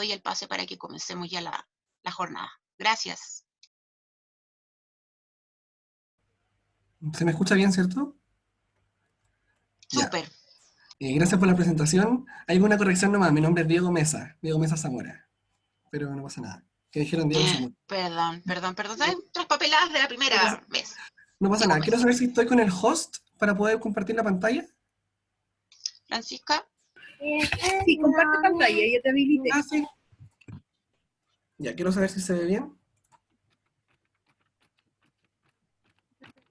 doy el pase para que comencemos ya la jornada. Gracias. ¿Se me escucha bien, cierto? Ya. Súper. Gracias por la presentación. Hay una corrección nomás. Mi nombre es Diego Mesa Zamora. Pero no pasa nada. Que dijeron Diego Zamora. Perdón. ¿Sabes? Traspapeladas de la No pasa, primera vez. no pasa Diego nada. Quiero Mesa. saber si estoy con el host para poder compartir la pantalla. Francisca. Sí, comparte pantalla, ya te habilité. Ah, sí. Ya, quiero saber si se ve bien.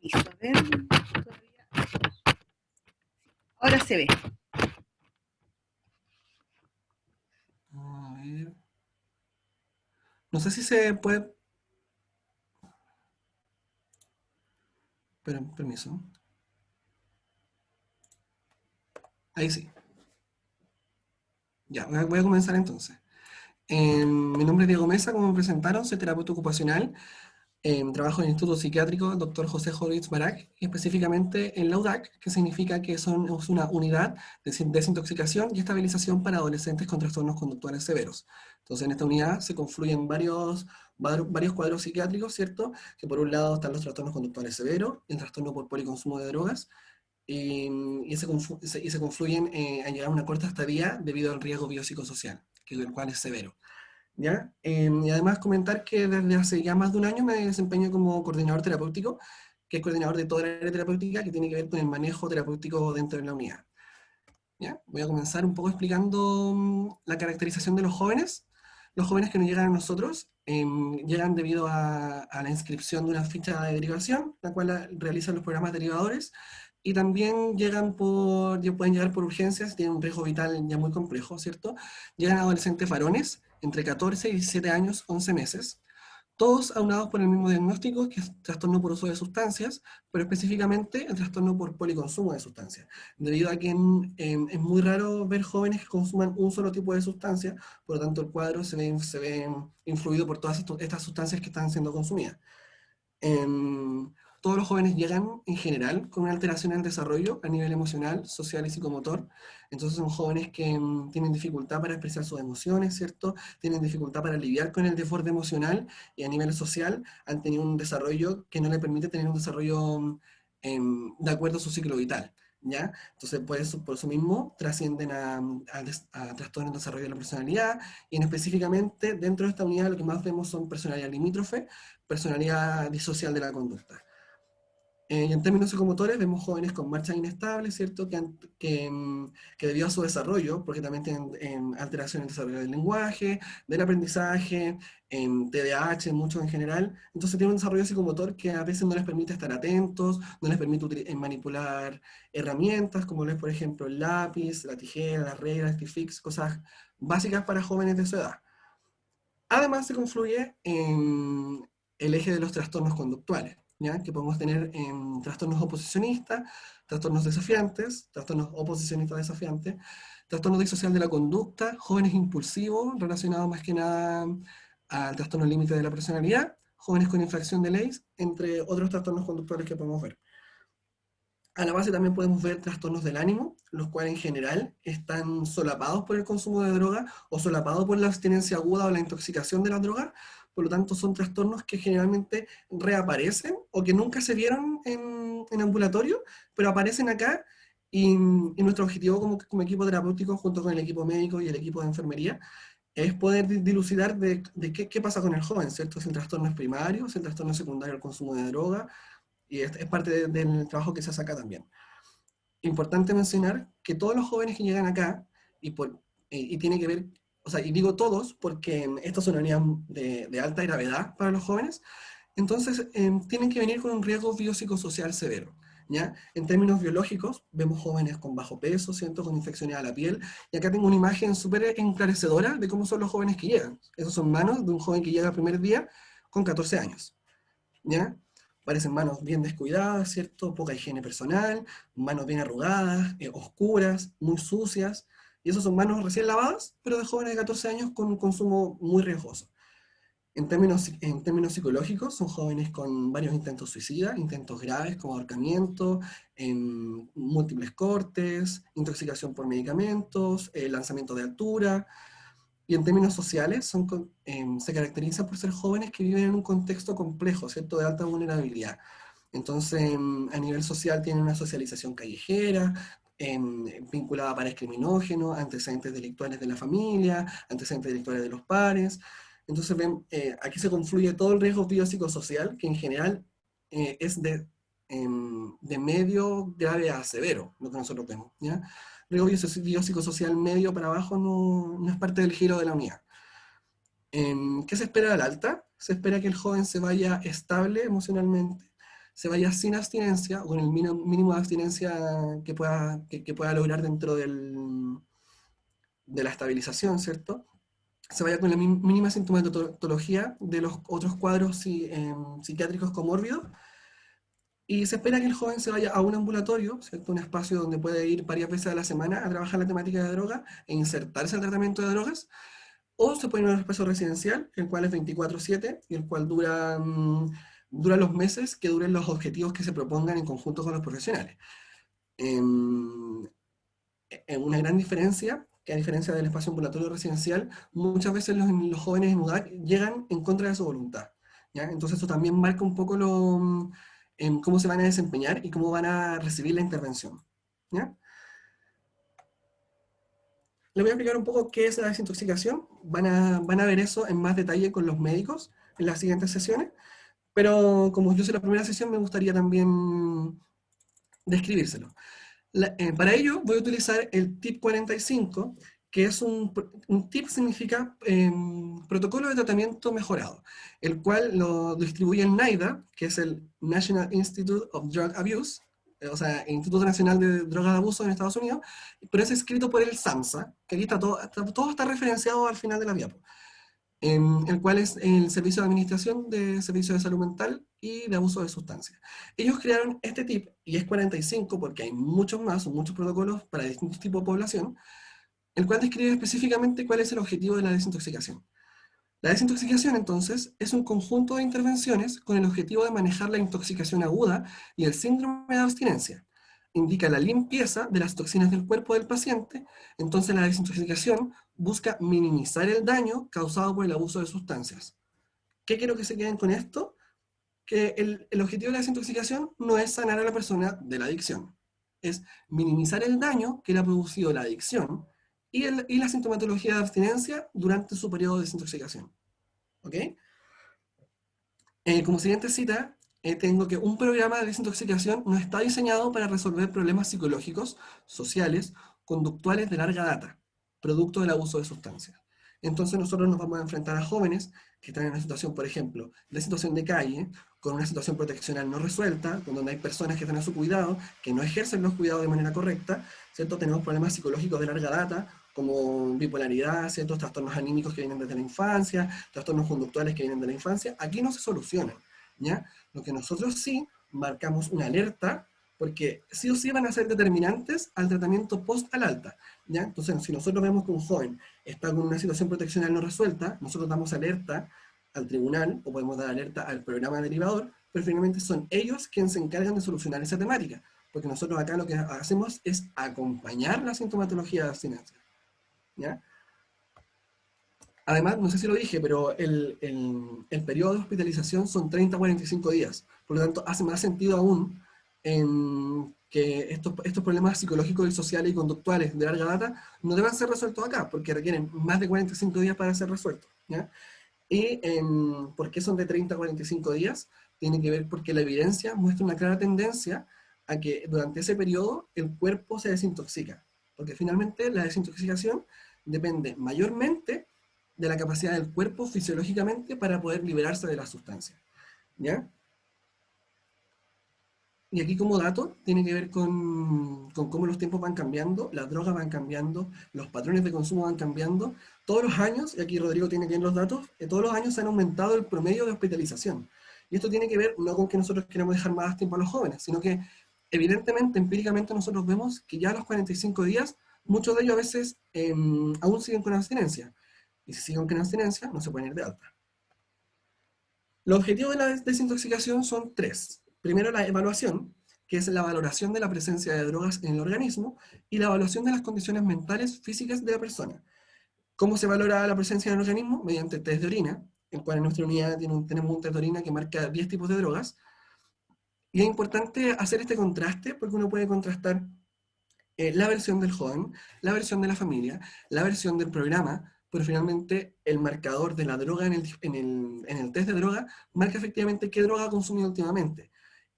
Listo, a ver. Ahora se ve. A ver. No sé si se puede. Pero, permiso. Ahí sí. Ya, voy a comenzar entonces. Mi nombre es Diego Mesa, como me presentaron, soy terapeuta ocupacional. Trabajo en el Instituto Psiquiátrico Dr. José Horowitz Barak, y específicamente en la UDAC, que significa que es una unidad de desintoxicación y estabilización para adolescentes con trastornos conductuales severos. Entonces, en esta unidad se confluyen varios cuadros psiquiátricos, ¿cierto? Que por un lado están los trastornos conductuales severos, el trastorno por policonsumo de drogas, y se confluyen a llegar a una corta estadía debido al riesgo biopsicosocial, el cual es severo. ¿Ya? Y además comentar que desde hace ya más de un año me desempeño como coordinador terapéutico, que es coordinador de toda la área terapéutica que tiene que ver con el manejo terapéutico dentro de la unidad. ¿Ya? Voy a comenzar un poco explicando la caracterización de los jóvenes. Los jóvenes que nos llegan a nosotros llegan debido a la inscripción de una ficha de derivación, la cual realizan los programas derivadores, y también pueden llegar por urgencias, tienen un riesgo vital ya muy complejo, ¿cierto? Llegan adolescentes varones entre 14 y 17 años, 11 meses, todos aunados por el mismo diagnóstico, que es trastorno por uso de sustancias, pero específicamente el trastorno por policonsumo de sustancias, debido a que es muy raro ver jóvenes que consuman un solo tipo de sustancia, por lo tanto el cuadro se ve influido por todas estas sustancias que están siendo consumidas. Todos los jóvenes llegan en general con una alteración en el desarrollo a nivel emocional, social y psicomotor. Entonces son jóvenes que tienen dificultad para expresar sus emociones, ¿cierto? Tienen dificultad para lidiar con el desborde emocional, y a nivel social han tenido un desarrollo que no les permite tener un desarrollo de acuerdo a su ciclo vital, ¿ya? Entonces por eso mismo trascienden a trastornos del desarrollo de la personalidad, y específicamente dentro de esta unidad lo que más vemos son personalidad limítrofe, personalidad disocial de la conducta. Y en términos psicomotores vemos jóvenes con marchas inestables, ¿cierto? Que debido a su desarrollo, porque también tienen alteración en el desarrollo del lenguaje, del aprendizaje, en TDAH, mucho en general, entonces tienen un desarrollo psicomotor que a veces no les permite estar atentos, no les permite manipular herramientas, como es por ejemplo el lápiz, la tijera, las reglas, el Stifix, cosas básicas para jóvenes de su edad. Además, se confluye en el eje de los trastornos conductuales, ¿ya? Que podemos tener en trastornos oposicionistas, trastornos desafiantes, trastornos oposicionistas desafiantes, trastorno disocial de la conducta, jóvenes impulsivos, relacionados más que nada al trastorno límite de la personalidad, jóvenes con infracción de leyes, entre otros trastornos conductuales que podemos ver. A la base también podemos ver trastornos del ánimo, los cuales en general están solapados por el consumo de droga o solapados por la abstinencia aguda o la intoxicación de la droga. Por lo tanto, son trastornos que generalmente reaparecen o que nunca se vieron en ambulatorio, pero aparecen acá, y nuestro objetivo como equipo terapéutico, junto con el equipo médico y el equipo de enfermería, es poder dilucidar de qué pasa con el joven, ¿cierto? Si el trastorno es primario, si el trastorno es secundario al consumo de droga, y es parte del trabajo que se hace acá también. Importante mencionar que todos los jóvenes que llegan acá, y tiene que ver, o sea, y digo todos porque esto es una unidad de alta gravedad para los jóvenes, entonces tienen que venir con un riesgo biopsicosocial severo. ¿Ya? En términos biológicos, vemos jóvenes con bajo peso, ¿cierto? Con infecciones a la piel, y acá tengo una imagen súper enclarecedora de cómo son los jóvenes que llegan. Esos son manos de un joven que llega el primer día con 14 años. ¿Ya? Parecen manos bien descuidadas, ¿cierto? Poca higiene personal, manos bien arrugadas, oscuras, muy sucias, y esos son manos recién lavadas, pero de jóvenes de 14 años con un consumo muy riesgoso. En términos psicológicos, son jóvenes con varios intentos suicidas, intentos graves como ahorcamiento, múltiples cortes, intoxicación por medicamentos, lanzamiento de altura, Y en términos sociales, se caracterizan por ser jóvenes que viven en un contexto complejo, ¿cierto? De alta vulnerabilidad. Entonces, a nivel social tienen una socialización callejera, vinculada a pares criminógenos, antecedentes delictuales de la familia, antecedentes delictuales de los pares. Entonces, aquí se confluye todo el riesgo biopsicosocial, que en general es de medio grave a severo, lo que nosotros vemos, ¿ya? Riesgo biopsicosocial medio para abajo no es parte del giro de la unidad. ¿Qué se espera del alta? Se espera que el joven se vaya estable emocionalmente, se vaya sin abstinencia, o con el mínimo de abstinencia que pueda lograr dentro de la estabilización, ¿cierto? Se vaya con la mínima sintomatología de los otros cuadros psiquiátricos comórbidos, y se espera que el joven se vaya a un ambulatorio, ¿cierto? Un espacio donde puede ir varias veces a la semana a trabajar la temática de droga e insertarse al tratamiento de drogas, o se puede ir a un espacio residencial, el cual es 24/7 y el cual dura los meses que duren los objetivos que se propongan en conjunto con los profesionales. Una gran diferencia, que a diferencia del espacio ambulatorio residencial, muchas veces los jóvenes en UDAC llegan en contra de su voluntad, ¿ya? Entonces eso también marca un poco en cómo se van a desempeñar y cómo van a recibir la intervención, ¿ya? Les voy a explicar un poco qué es la desintoxicación. Van a ver eso en más detalle con los médicos en las siguientes sesiones, pero como yo soy la primera sesión, me gustaría también describírselo. Para ello voy a utilizar el tip 45, que es un tip significa protocolo de tratamiento mejorado, el cual lo distribuye el NIDA, que es el National Institute of Drug Abuse, o sea, Instituto Nacional de Drogas de Abuso en Estados Unidos, pero es escrito por el SAMHSA, que aquí todo está referenciado al final de la diapo, el cual es el Servicio de Administración de Servicios de Salud Mental y de Abuso de Sustancias. Ellos crearon este tip, y es 45 porque hay muchos más, son muchos protocolos para distintos tipos de población, el cual describe específicamente cuál es el objetivo de la desintoxicación. La desintoxicación, entonces, es un conjunto de intervenciones con el objetivo de manejar la intoxicación aguda y el síndrome de abstinencia. Indica la limpieza de las toxinas del cuerpo del paciente, entonces la desintoxicación busca minimizar el daño causado por el abuso de sustancias. ¿Qué quiero que se queden con esto? Que el objetivo de la desintoxicación no es sanar a la persona de la adicción, es minimizar el daño que le ha producido la adicción y la sintomatología de abstinencia durante su periodo de desintoxicación. ¿Ok? Como siguiente cita, tengo que un programa de desintoxicación no está diseñado para resolver problemas psicológicos, sociales, conductuales de larga data, producto del abuso de sustancias. Entonces nosotros nos vamos a enfrentar a jóvenes que están en una situación, por ejemplo, de situación de calle, con una situación proteccional no resuelta, donde hay personas que están a su cuidado, que no ejercen los cuidados de manera correcta, ¿cierto? Tenemos problemas psicológicos de larga data, como bipolaridad, ciertos trastornos anímicos que vienen desde la infancia, trastornos conductuales que vienen de la infancia. Aquí no se solucionan, ¿ya? Lo que nosotros sí marcamos una alerta, porque sí o sí van a ser determinantes al tratamiento post al alta, ¿ya? Entonces, si nosotros vemos que un joven está con una situación proteccional no resuelta, nosotros damos alerta al tribunal, o podemos dar alerta al programa derivador, pero finalmente son ellos quienes se encargan de solucionar esa temática, porque nosotros acá lo que hacemos es acompañar la sintomatología de abstinencia, ¿ya? Además, no sé si lo dije, pero el periodo de hospitalización son 30 a 45 días. Por lo tanto, hace más sentido aún en que estos problemas psicológicos y sociales y conductuales de larga data no deban ser resueltos acá, porque requieren más de 45 días para ser resueltos, ¿ya? Y ¿por qué son de 30 a 45 días? Tiene que ver porque la evidencia muestra una clara tendencia a que durante ese periodo el cuerpo se desintoxica. Porque finalmente la desintoxicación depende mayormente de la capacidad del cuerpo fisiológicamente para poder liberarse de la sustancia, ¿ya? Y aquí como dato, tiene que ver con cómo los tiempos van cambiando, las drogas van cambiando, los patrones de consumo van cambiando. Todos los años, y aquí Rodrigo tiene que ver los datos, todos los años se han aumentado el promedio de hospitalización. Y esto tiene que ver no con que nosotros queremos dejar más tiempo a los jóvenes, sino que evidentemente, empíricamente nosotros vemos que ya a los 45 días, muchos de ellos a veces aún siguen con abstinencia. Y si siguen con abstinencia, no se pueden ir de alta. Los objetivos de la desintoxicación son tres. Primero, la evaluación, que es la valoración de la presencia de drogas en el organismo, y la evaluación de las condiciones mentales, físicas de la persona. ¿Cómo se valora la presencia del organismo? Mediante test de orina, el cual en nuestra unidad tenemos un test de orina que marca 10 tipos de drogas. Y es importante hacer este contraste porque uno puede contrastar la versión del joven, la versión de la familia, la versión del programa, pero finalmente el marcador de la droga en el test de droga marca efectivamente qué droga ha consumido últimamente.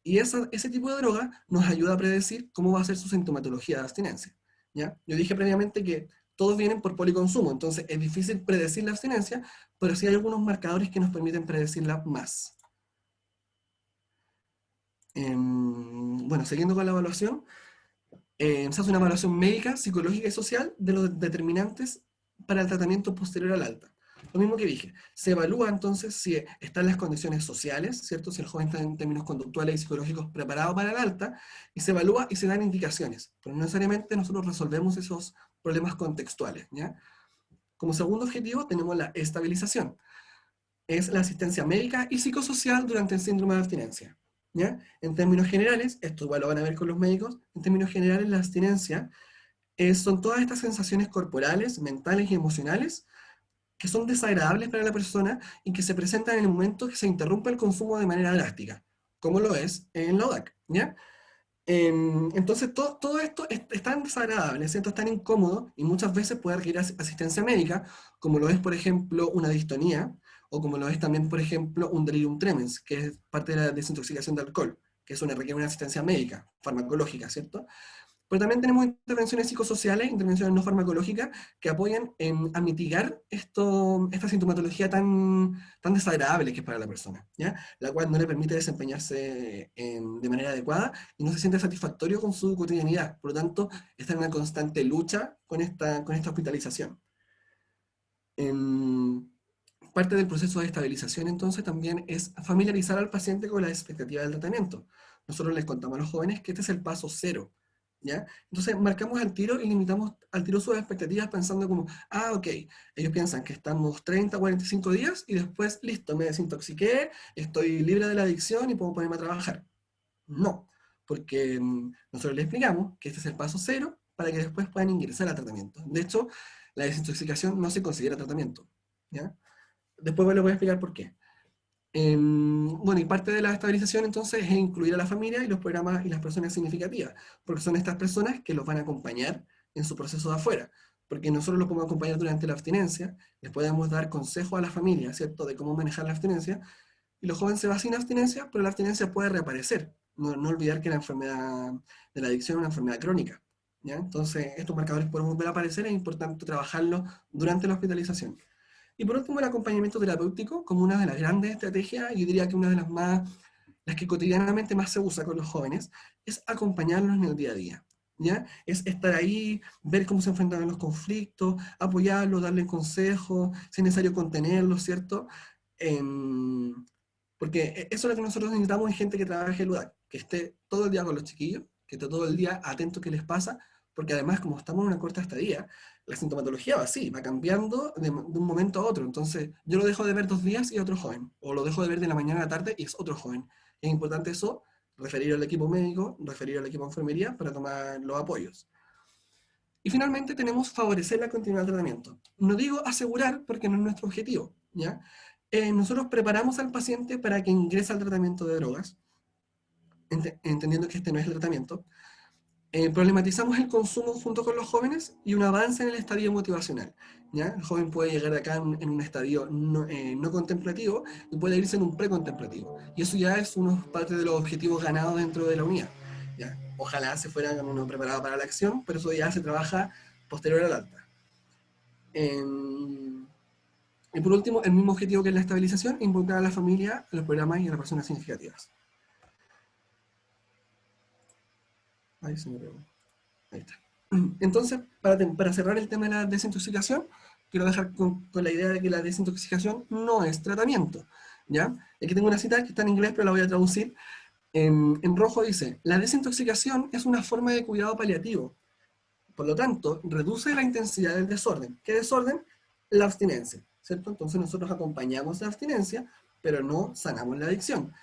Y ese tipo de droga nos ayuda a predecir cómo va a ser su sintomatología de abstinencia, ¿ya? Yo dije previamente que todos vienen por policonsumo, entonces es difícil predecir la abstinencia, pero sí hay algunos marcadores que nos permiten predecirla más. Bueno, siguiendo con la evaluación, se hace una evaluación médica, psicológica y social de los determinantes para el tratamiento posterior al alta. Lo mismo que dije, se evalúa entonces si están las condiciones sociales, ¿cierto? Si el joven está en términos conductuales y psicológicos preparado para el alta, y se evalúa y se dan indicaciones, pero no necesariamente nosotros resolvemos esos problemas contextuales, ¿ya? Como segundo objetivo tenemos la estabilización, es la asistencia médica y psicosocial durante el síndrome de abstinencia, ¿ya? En términos generales, esto igual lo van a ver con los médicos, en términos generales la abstinencia son todas estas sensaciones corporales, mentales y emocionales que son desagradables para la persona y que se presentan en el momento que se interrumpe el consumo de manera drástica, como lo es en la ODAC, ¿ya? Entonces, todo esto es tan desagradable, ¿cierto? Es tan incómodo y muchas veces puede requerir asistencia médica, como lo es, por ejemplo, una distonía, o como lo es también, por ejemplo, un delirium tremens, que es parte de la desintoxicación de alcohol, que requiere una asistencia médica, farmacológica, ¿cierto? Pero también tenemos intervenciones psicosociales, intervenciones no farmacológicas, que apoyan a mitigar esta sintomatología tan desagradable que es para la persona, ¿ya? La cual no le permite desempeñarse de manera adecuada y no se siente satisfactorio con su cotidianidad. Por lo tanto, está en una constante lucha con esta hospitalización. Parte del proceso de estabilización, entonces, también es familiarizar al paciente con las expectativas del tratamiento. Nosotros les contamos a los jóvenes que este es el paso cero, ¿ya? Entonces, marcamos al tiro y limitamos al tiro sus expectativas pensando como, ok, ellos piensan que estamos 30, 45 días y después, listo, me desintoxiqué, estoy libre de la adicción y puedo ponerme a trabajar. No, porque nosotros les explicamos que este es el paso cero para que después puedan ingresar al tratamiento. De hecho, la desintoxicación no se considera tratamiento, ¿ya? Después les voy a explicar por qué. Bueno, y parte de la estabilización entonces es incluir a la familia y los programas y las personas significativas, porque son estas personas que los van a acompañar en su proceso de afuera, porque nosotros los podemos acompañar durante la abstinencia, les podemos dar consejos a la familia, ¿cierto?, de cómo manejar la abstinencia, y los jóvenes se van sin abstinencia, pero la abstinencia puede reaparecer. No olvidar que la enfermedad de la adicción es una enfermedad crónica, ¿ya? Entonces, estos marcadores pueden volver a aparecer, es importante trabajarlos durante la hospitalización. Y por último, el acompañamiento terapéutico como una de las grandes estrategias, y yo diría que una de las que cotidianamente más se usa con los jóvenes, es acompañarlos en el día a día, ¿ya? Es estar ahí, ver cómo se enfrentan a los conflictos, apoyarlos, darles consejos, si es necesario contenerlos, ¿cierto? Porque eso es lo que nosotros necesitamos en gente que trabaje en UDAC, que esté todo el día con los chiquillos, que esté todo el día atento a qué les pasa, porque además, como estamos en una corta estadía, la sintomatología va así, va cambiando de un momento a otro. Entonces, yo lo dejo de ver 2 días y otro joven, o lo dejo de ver de la mañana a la tarde y es otro joven. Es importante eso, referir al equipo médico, referir al equipo de enfermería para tomar los apoyos. Y finalmente tenemos favorecer la continuidad del tratamiento. No digo asegurar porque no es nuestro objetivo, ¿ya? Nosotros preparamos al paciente para que ingrese al tratamiento de drogas, entendiendo que este no es el tratamiento. Problematizamos el consumo junto con los jóvenes y un avance en el estadio motivacional, ¿ya? El joven puede llegar acá en un estadio no contemplativo y puede irse en un precontemplativo. Y eso ya es parte de los objetivos ganados dentro de la unidad, ¿ya? Ojalá se fueran uno preparado para la acción, pero eso ya se trabaja posterior al alta. Y por último, el mismo objetivo que es la estabilización, involucrar a la familia, a los programas y a las personas significativas. Ahí se me pegó. Ahí está. Entonces, para cerrar el tema de la desintoxicación, quiero dejar con la idea de que la desintoxicación no es tratamiento, ¿ya? Aquí tengo una cita que está en inglés, pero la voy a traducir. En rojo dice, la desintoxicación es una forma de cuidado paliativo. Por lo tanto, reduce la intensidad del desorden. ¿Qué desorden? La abstinencia, ¿cierto? Entonces nosotros acompañamos la abstinencia, pero no sanamos la adicción.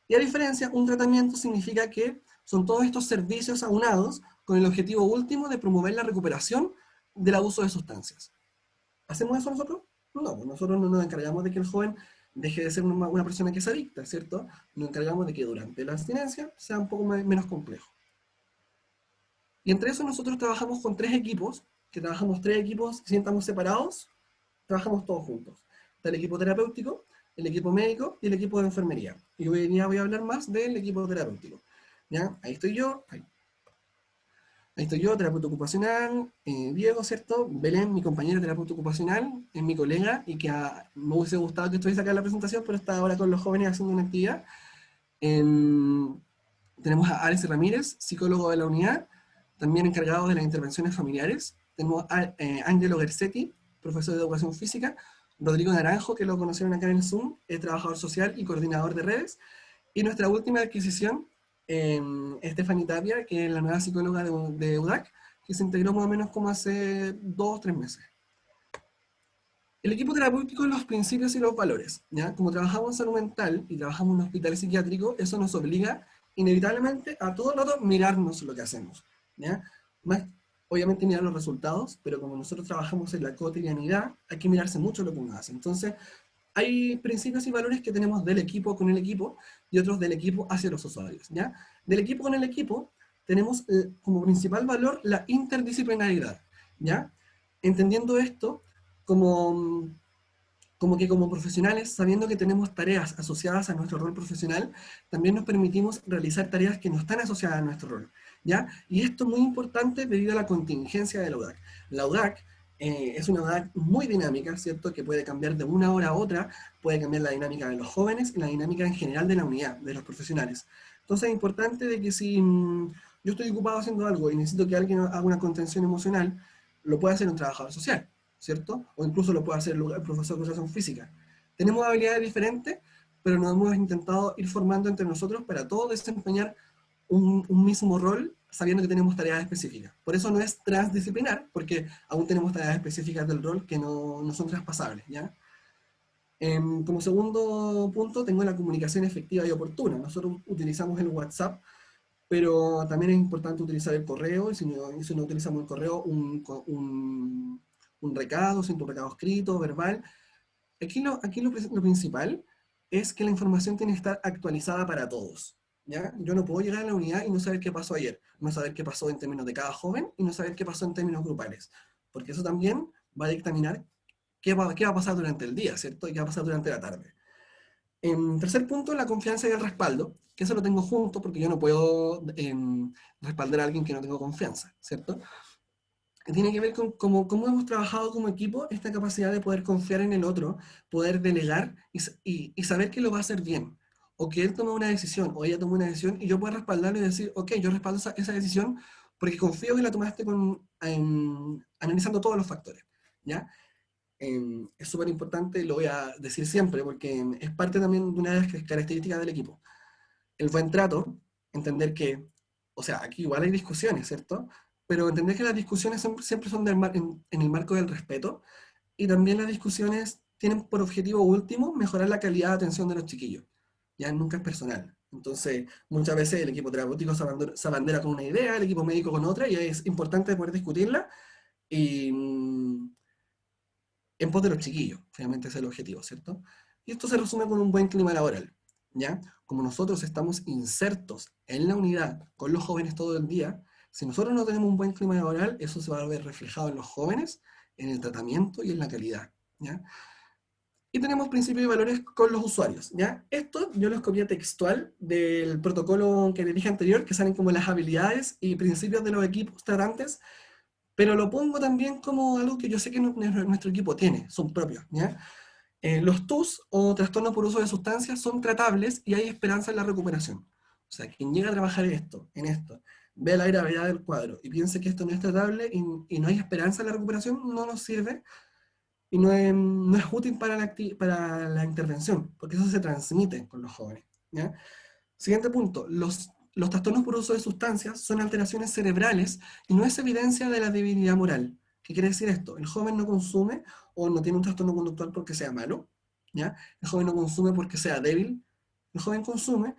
Y a diferencia, un tratamiento significa que son todos estos servicios aunados con el objetivo último de promover la recuperación del abuso de sustancias. ¿Hacemos eso nosotros? No, pues nosotros no nos encargamos de que el joven deje de ser una persona que es adicta, ¿cierto? Nos encargamos de que durante la abstinencia sea un poco menos complejo. Y entre eso nosotros trabajamos con 3 equipos, que trabajamos 3 equipos, si estamos separados, trabajamos todos juntos. Está el equipo terapéutico, el equipo médico y el equipo de enfermería. Y hoy día voy a hablar más del equipo terapéutico. ¿Ya? Ahí estoy yo, ahí estoy yo, terapeuta ocupacional, Diego, ¿cierto? Belén, mi compañero terapeuta ocupacional, es mi colega, y que me hubiese gustado que estuviese acá en la presentación, pero está ahora con los jóvenes haciendo una actividad. Tenemos a Alex Ramírez, psicólogo de la unidad, también encargado de las intervenciones familiares. Tenemos a Angelo Gersetti, profesor de educación física. Rodrigo Naranjo, que lo conocieron acá en el Zoom, es trabajador social y coordinador de redes. Y nuestra última adquisición, Stephanie Tapia, que es la nueva psicóloga de UDAC, que se integró más o menos como hace 2 o 3 meses. El equipo terapéutico, los principios y los valores, ¿ya? Como trabajamos en salud mental y trabajamos en un hospital psiquiátrico, eso nos obliga inevitablemente a todo el rato mirarnos lo que hacemos, ¿ya? Más, obviamente mirar los resultados, pero como nosotros trabajamos en la cotidianidad, hay que mirarse mucho lo que uno hace. Entonces, hay principios y valores que tenemos del equipo con el equipo y otros del equipo hacia los usuarios, ¿ya? Del equipo con el equipo tenemos como principal valor la interdisciplinaridad, ¿ya? Entendiendo esto como, como que como profesionales, sabiendo que tenemos tareas asociadas a nuestro rol profesional, también nos permitimos realizar tareas que no están asociadas a nuestro rol, ¿ya? Y esto es muy importante debido a la contingencia de la UDAC. La UDAC es una UDAC muy dinámica, ¿cierto? Que puede cambiar de una hora a otra, puede cambiar la dinámica de los jóvenes y la dinámica en general de la unidad, de los profesionales. Entonces es importante de que si yo estoy ocupado haciendo algo y necesito que alguien haga una contención emocional, lo puede hacer un trabajador social, ¿cierto? O incluso lo puede hacer el profesor de educación física. Tenemos habilidades diferentes, pero nos hemos intentado ir formando entre nosotros para todos desempeñar un mismo rol, sabiendo que tenemos tareas específicas. Por eso no es transdisciplinar, porque aún tenemos tareas específicas del rol que no son traspasables, ¿ya? Como segundo punto, tengo la comunicación efectiva y oportuna. Nosotros utilizamos el WhatsApp, pero también es importante utilizar el correo, y si no utilizamos el correo, un recado, un recado escrito, verbal. Aquí lo principal es que la información tiene que estar actualizada para todos, ¿ya? Yo no puedo llegar a la unidad y no saber qué pasó ayer, no saber qué pasó en términos de cada joven y no saber qué pasó en términos grupales, porque eso también va a dictaminar qué va a pasar durante el día, ¿cierto? Y qué va a pasar durante la tarde. En tercer punto, la confianza y el respaldo, que eso lo tengo junto porque yo no puedo respaldar a alguien que no tengo confianza, ¿cierto? Tiene que ver con cómo hemos trabajado como equipo, esta capacidad de poder confiar en el otro, poder delegar y saber que lo va a hacer bien. O que él toma una decisión, o ella toma una decisión, y yo puedo respaldarlo y decir, ok, yo respaldo esa decisión porque confío que la tomaste analizando todos los factores, ¿ya? Es súper importante, lo voy a decir siempre, porque es parte también de una de las características del equipo. El buen trato, entender que, o sea, aquí igual hay discusiones, ¿cierto? Pero entender que las discusiones siempre son en el marco del respeto, y también las discusiones tienen por objetivo último mejorar la calidad de atención de los chiquillos. Ya nunca es personal. Entonces, muchas veces el equipo terapéutico se abandera con una idea, el equipo médico con otra, y es importante poder discutirla y, en pos de los chiquillos, finalmente ese es el objetivo, ¿cierto? Y esto se resume con un buen clima laboral, ¿ya? Como nosotros estamos insertos en la unidad con los jóvenes todo el día, si nosotros no tenemos un buen clima laboral, eso se va a ver reflejado en los jóvenes, en el tratamiento y en la calidad, ¿ya? Y tenemos principios y valores con los usuarios, ¿ya? Esto yo los copié textual del protocolo que les dije anterior, que salen como las habilidades y principios de los equipos tratantes, pero lo pongo también como algo que yo sé que nuestro equipo tiene, son propios, ¿ya? Los TUS o trastornos por uso de sustancias son tratables y hay esperanza en la recuperación. O sea, quien llega a trabajar en esto, ve la gravedad del cuadro y piense que esto no es tratable y no hay esperanza en la recuperación, no nos sirve y no es útil para la intervención, porque eso se transmite con los jóvenes, ¿ya? Siguiente punto, los trastornos por uso de sustancias son alteraciones cerebrales y no es evidencia de la debilidad moral. ¿Qué quiere decir esto? El joven no consume o no tiene un trastorno conductual porque sea malo, ¿ya? El joven no consume porque sea débil, el joven consume,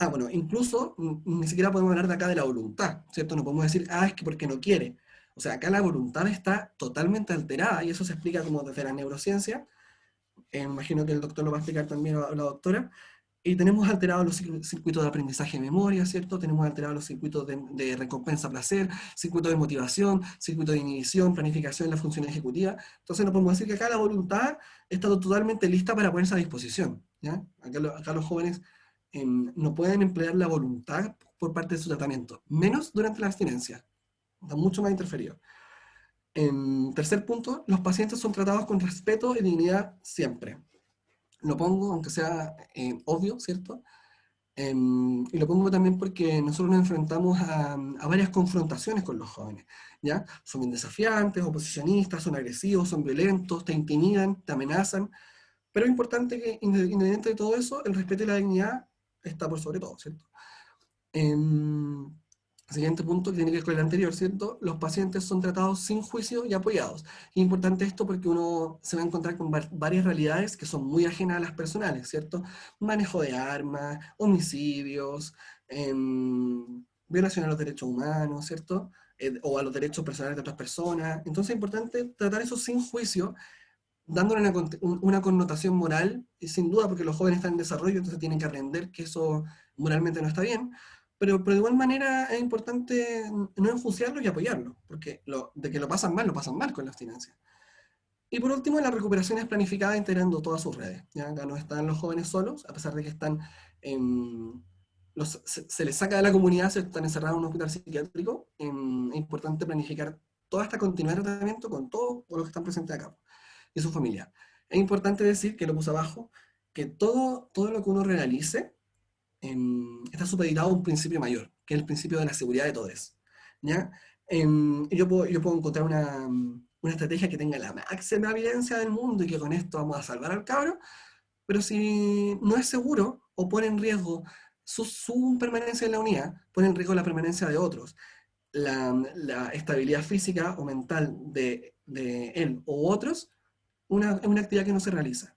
bueno, incluso ni siquiera podemos hablar de acá de la voluntad, ¿cierto? No podemos decir, es que porque no quiere. O O sea, acá la voluntad está totalmente alterada, y eso se explica como desde la neurociencia. Imagino que el doctor lo va a explicar también, o la doctora. Y tenemos alterados los circuitos de aprendizaje de memoria, ¿cierto? Tenemos alterados los circuitos de recompensa-placer, circuitos de motivación, circuitos de inhibición, planificación en la función ejecutiva. Entonces no podemos decir que acá la voluntad está totalmente lista para ponerse a disposición, ¿ya? Acá los jóvenes no pueden emplear la voluntad por parte de su tratamiento, menos durante la abstinencia. Está mucho más interferido. En tercer punto, los pacientes son tratados con respeto y dignidad siempre. Lo pongo, aunque sea obvio, ¿cierto? Y lo pongo también porque nosotros nos enfrentamos a varias confrontaciones con los jóvenes, ¿ya? Son bien desafiantes, oposicionistas, son agresivos, son violentos, te intimidan, te amenazan, pero es importante que, independiente de todo eso, el respeto y la dignidad está por sobre todo, ¿cierto? Siguiente punto que tiene que ver con el anterior, ¿cierto? Los pacientes son tratados sin juicio y apoyados. Es importante esto porque uno se va a encontrar con varias realidades que son muy ajenas a las personales, ¿cierto? Manejo de armas, homicidios, violación a los derechos humanos, ¿cierto? O a los derechos personales de otras personas. Entonces es importante tratar eso sin juicio, dándole una connotación moral, y sin duda porque los jóvenes están en desarrollo, entonces tienen que aprender que eso moralmente no está bien, pero de igual manera es importante no enjuiciarlos y apoyarlos, porque de que lo pasan mal con la abstinencia. Y por último, la recuperación es planificada integrando todas sus redes. ¿Ya? Acá no están los jóvenes solos, a pesar de que están se les saca de la comunidad, se están encerrados en un hospital psiquiátrico. Es importante planificar toda esta continuidad de tratamiento con todos los que están presentes acá y su familia. Es importante decir, que lo puse abajo, que todo lo que uno realice está supeditado a un principio mayor, que es el principio de la seguridad de todos. ¿Ya? Yo puedo encontrar una estrategia que tenga la máxima evidencia del mundo y que con esto vamos a salvar al cabro, pero si no es seguro o pone en riesgo su permanencia en la unidad, pone en riesgo la permanencia de otros, la estabilidad física o mental de él o otros, es una actividad que no se realiza.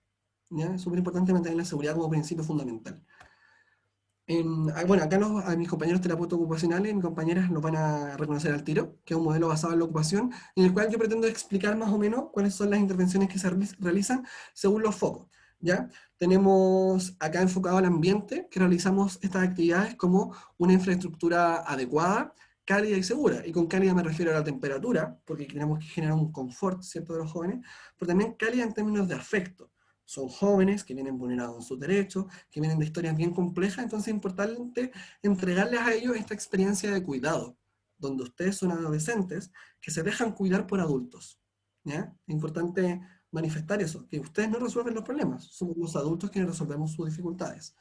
¿Ya? Es súper importante mantener la seguridad como principio fundamental. Bueno, acá a mis compañeros terapeutas ocupacionales, mis compañeras lo van a reconocer al tiro, que es un modelo basado en la ocupación, en el cual yo pretendo explicar más o menos cuáles son las intervenciones que se realizan según los focos. ¿Ya? Tenemos acá enfocado al ambiente, que realizamos estas actividades como una infraestructura adecuada, cálida y segura. Y con cálida me refiero a la temperatura, porque tenemos que generar un confort, ¿cierto?, de los jóvenes, pero también cálida en términos de afecto. Son jóvenes que vienen vulnerados en sus derechos, que vienen de historias bien complejas, entonces es importante entregarles a ellos esta experiencia de cuidado, donde ustedes son adolescentes que se dejan cuidar por adultos. ¿Ya? Es importante manifestar eso, que ustedes no resuelven los problemas, somos los adultos quienes resolvemos sus dificultades.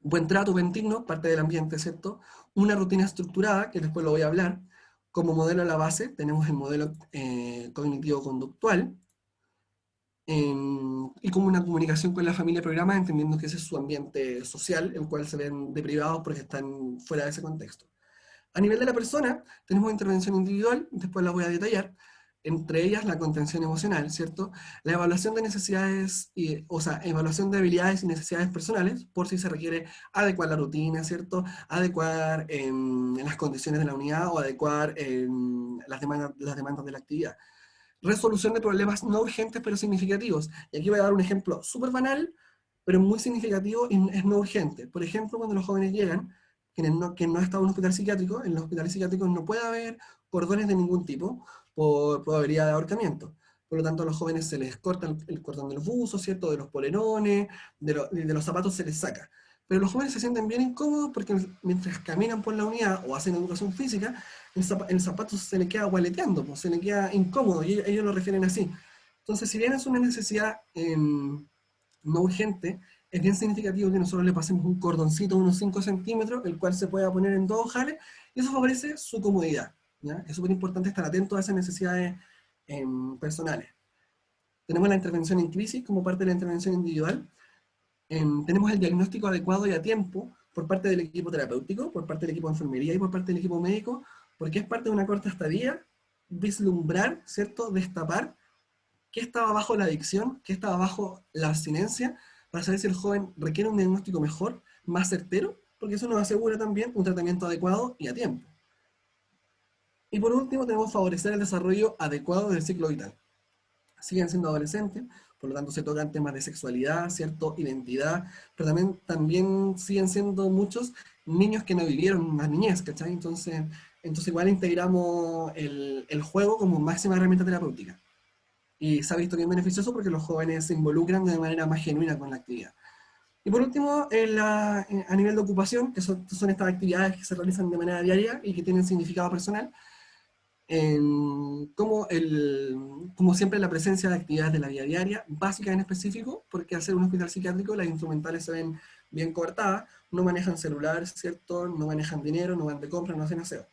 Buen trato, buen digno, parte del ambiente, ¿cierto? Una rutina estructurada, que después lo voy a hablar. Como modelo a la base tenemos el modelo cognitivo-conductual, y como una comunicación con la familia programa, entendiendo que ese es su ambiente social, el cual se ven deprivados porque están fuera de ese contexto. A nivel de la persona, tenemos intervención individual, después la voy a detallar, entre ellas la contención emocional, ¿cierto? La evaluación de necesidades, o sea, evaluación de habilidades y necesidades personales, por si se requiere adecuar la rutina, ¿cierto? Adecuar las condiciones de la unidad o adecuar las demandas de la actividad. Resolución de problemas no urgentes pero significativos. Y aquí voy a dar un ejemplo súper banal, pero muy significativo y es no urgente. Por ejemplo, cuando los jóvenes llegan, que no está en un hospital psiquiátrico, en los hospitales psiquiátricos no puede haber cordones de ningún tipo por probabilidad de ahorcamiento. Por lo tanto, a los jóvenes se les corta el cordón de los buzos, ¿cierto? De los polerones, de los zapatos se les saca. Pero los jóvenes se sienten bien incómodos porque mientras caminan por la unidad o hacen educación física, el zapato se le queda gualeteando, pues, se le queda incómodo, y ellos lo refieren así. Entonces, si bien es una necesidad no urgente, es bien significativo que nosotros le pasemos un cordoncito de unos 5 centímetros, el cual se pueda poner en 2 ojales, y eso favorece su comodidad. ¿Ya? Es súper importante estar atento a esas necesidades personales. Tenemos la intervención en crisis como parte de la intervención individual. Tenemos el diagnóstico adecuado y a tiempo por parte del equipo terapéutico, por parte del equipo de enfermería y por parte del equipo médico, porque es parte de una corta estadía, vislumbrar, ¿cierto?, destapar qué estaba bajo la adicción, qué estaba bajo la abstinencia, para saber si el joven requiere un diagnóstico mejor, más certero, porque eso nos asegura también un tratamiento adecuado y a tiempo. Y por último tenemos favorecer el desarrollo adecuado del ciclo vital. Siguen siendo adolescentes, por lo tanto se tocan temas de sexualidad, ¿cierto? Identidad, pero también siguen siendo muchos niños que no vivieron la niñez, ¿cachai? Entonces igual integramos el juego como máxima herramienta terapéutica. Y se ha visto bien beneficioso porque los jóvenes se involucran de manera más genuina con la actividad. Y por último, a nivel de ocupación, que son estas actividades que se realizan de manera diaria y que tienen significado personal, como siempre la presencia de actividades de la vida diaria, básicas en específico, porque al ser un hospital psiquiátrico las instrumentales se ven bien cortadas, no manejan celular, ¿cierto? No manejan dinero, no van de compra, no hacen aseo.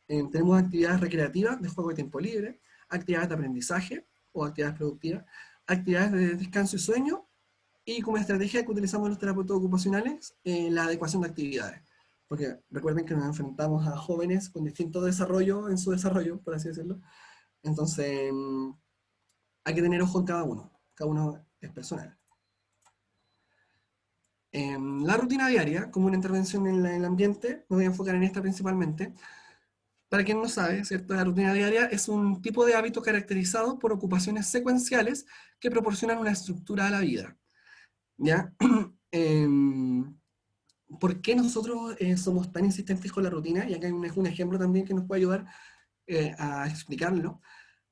Tenemos actividades recreativas de juego de tiempo libre, actividades de aprendizaje o actividades productivas, actividades de descanso y sueño, y como estrategia que utilizamos los terapeutas ocupacionales, la adecuación de actividades. Porque recuerden que nos enfrentamos a jóvenes con distinto desarrollo en su desarrollo, por así decirlo. Entonces, hay que tener ojo en cada uno es personal. La rutina diaria, como una intervención en el ambiente, me voy a enfocar en esta principalmente. Para quien no sabe, ¿cierto? La rutina diaria es un tipo de hábito caracterizado por ocupaciones secuenciales que proporcionan una estructura a la vida. ¿Ya? ¿Por qué nosotros somos tan insistentes con la rutina? Y acá hay un ejemplo también que nos puede ayudar a explicarlo.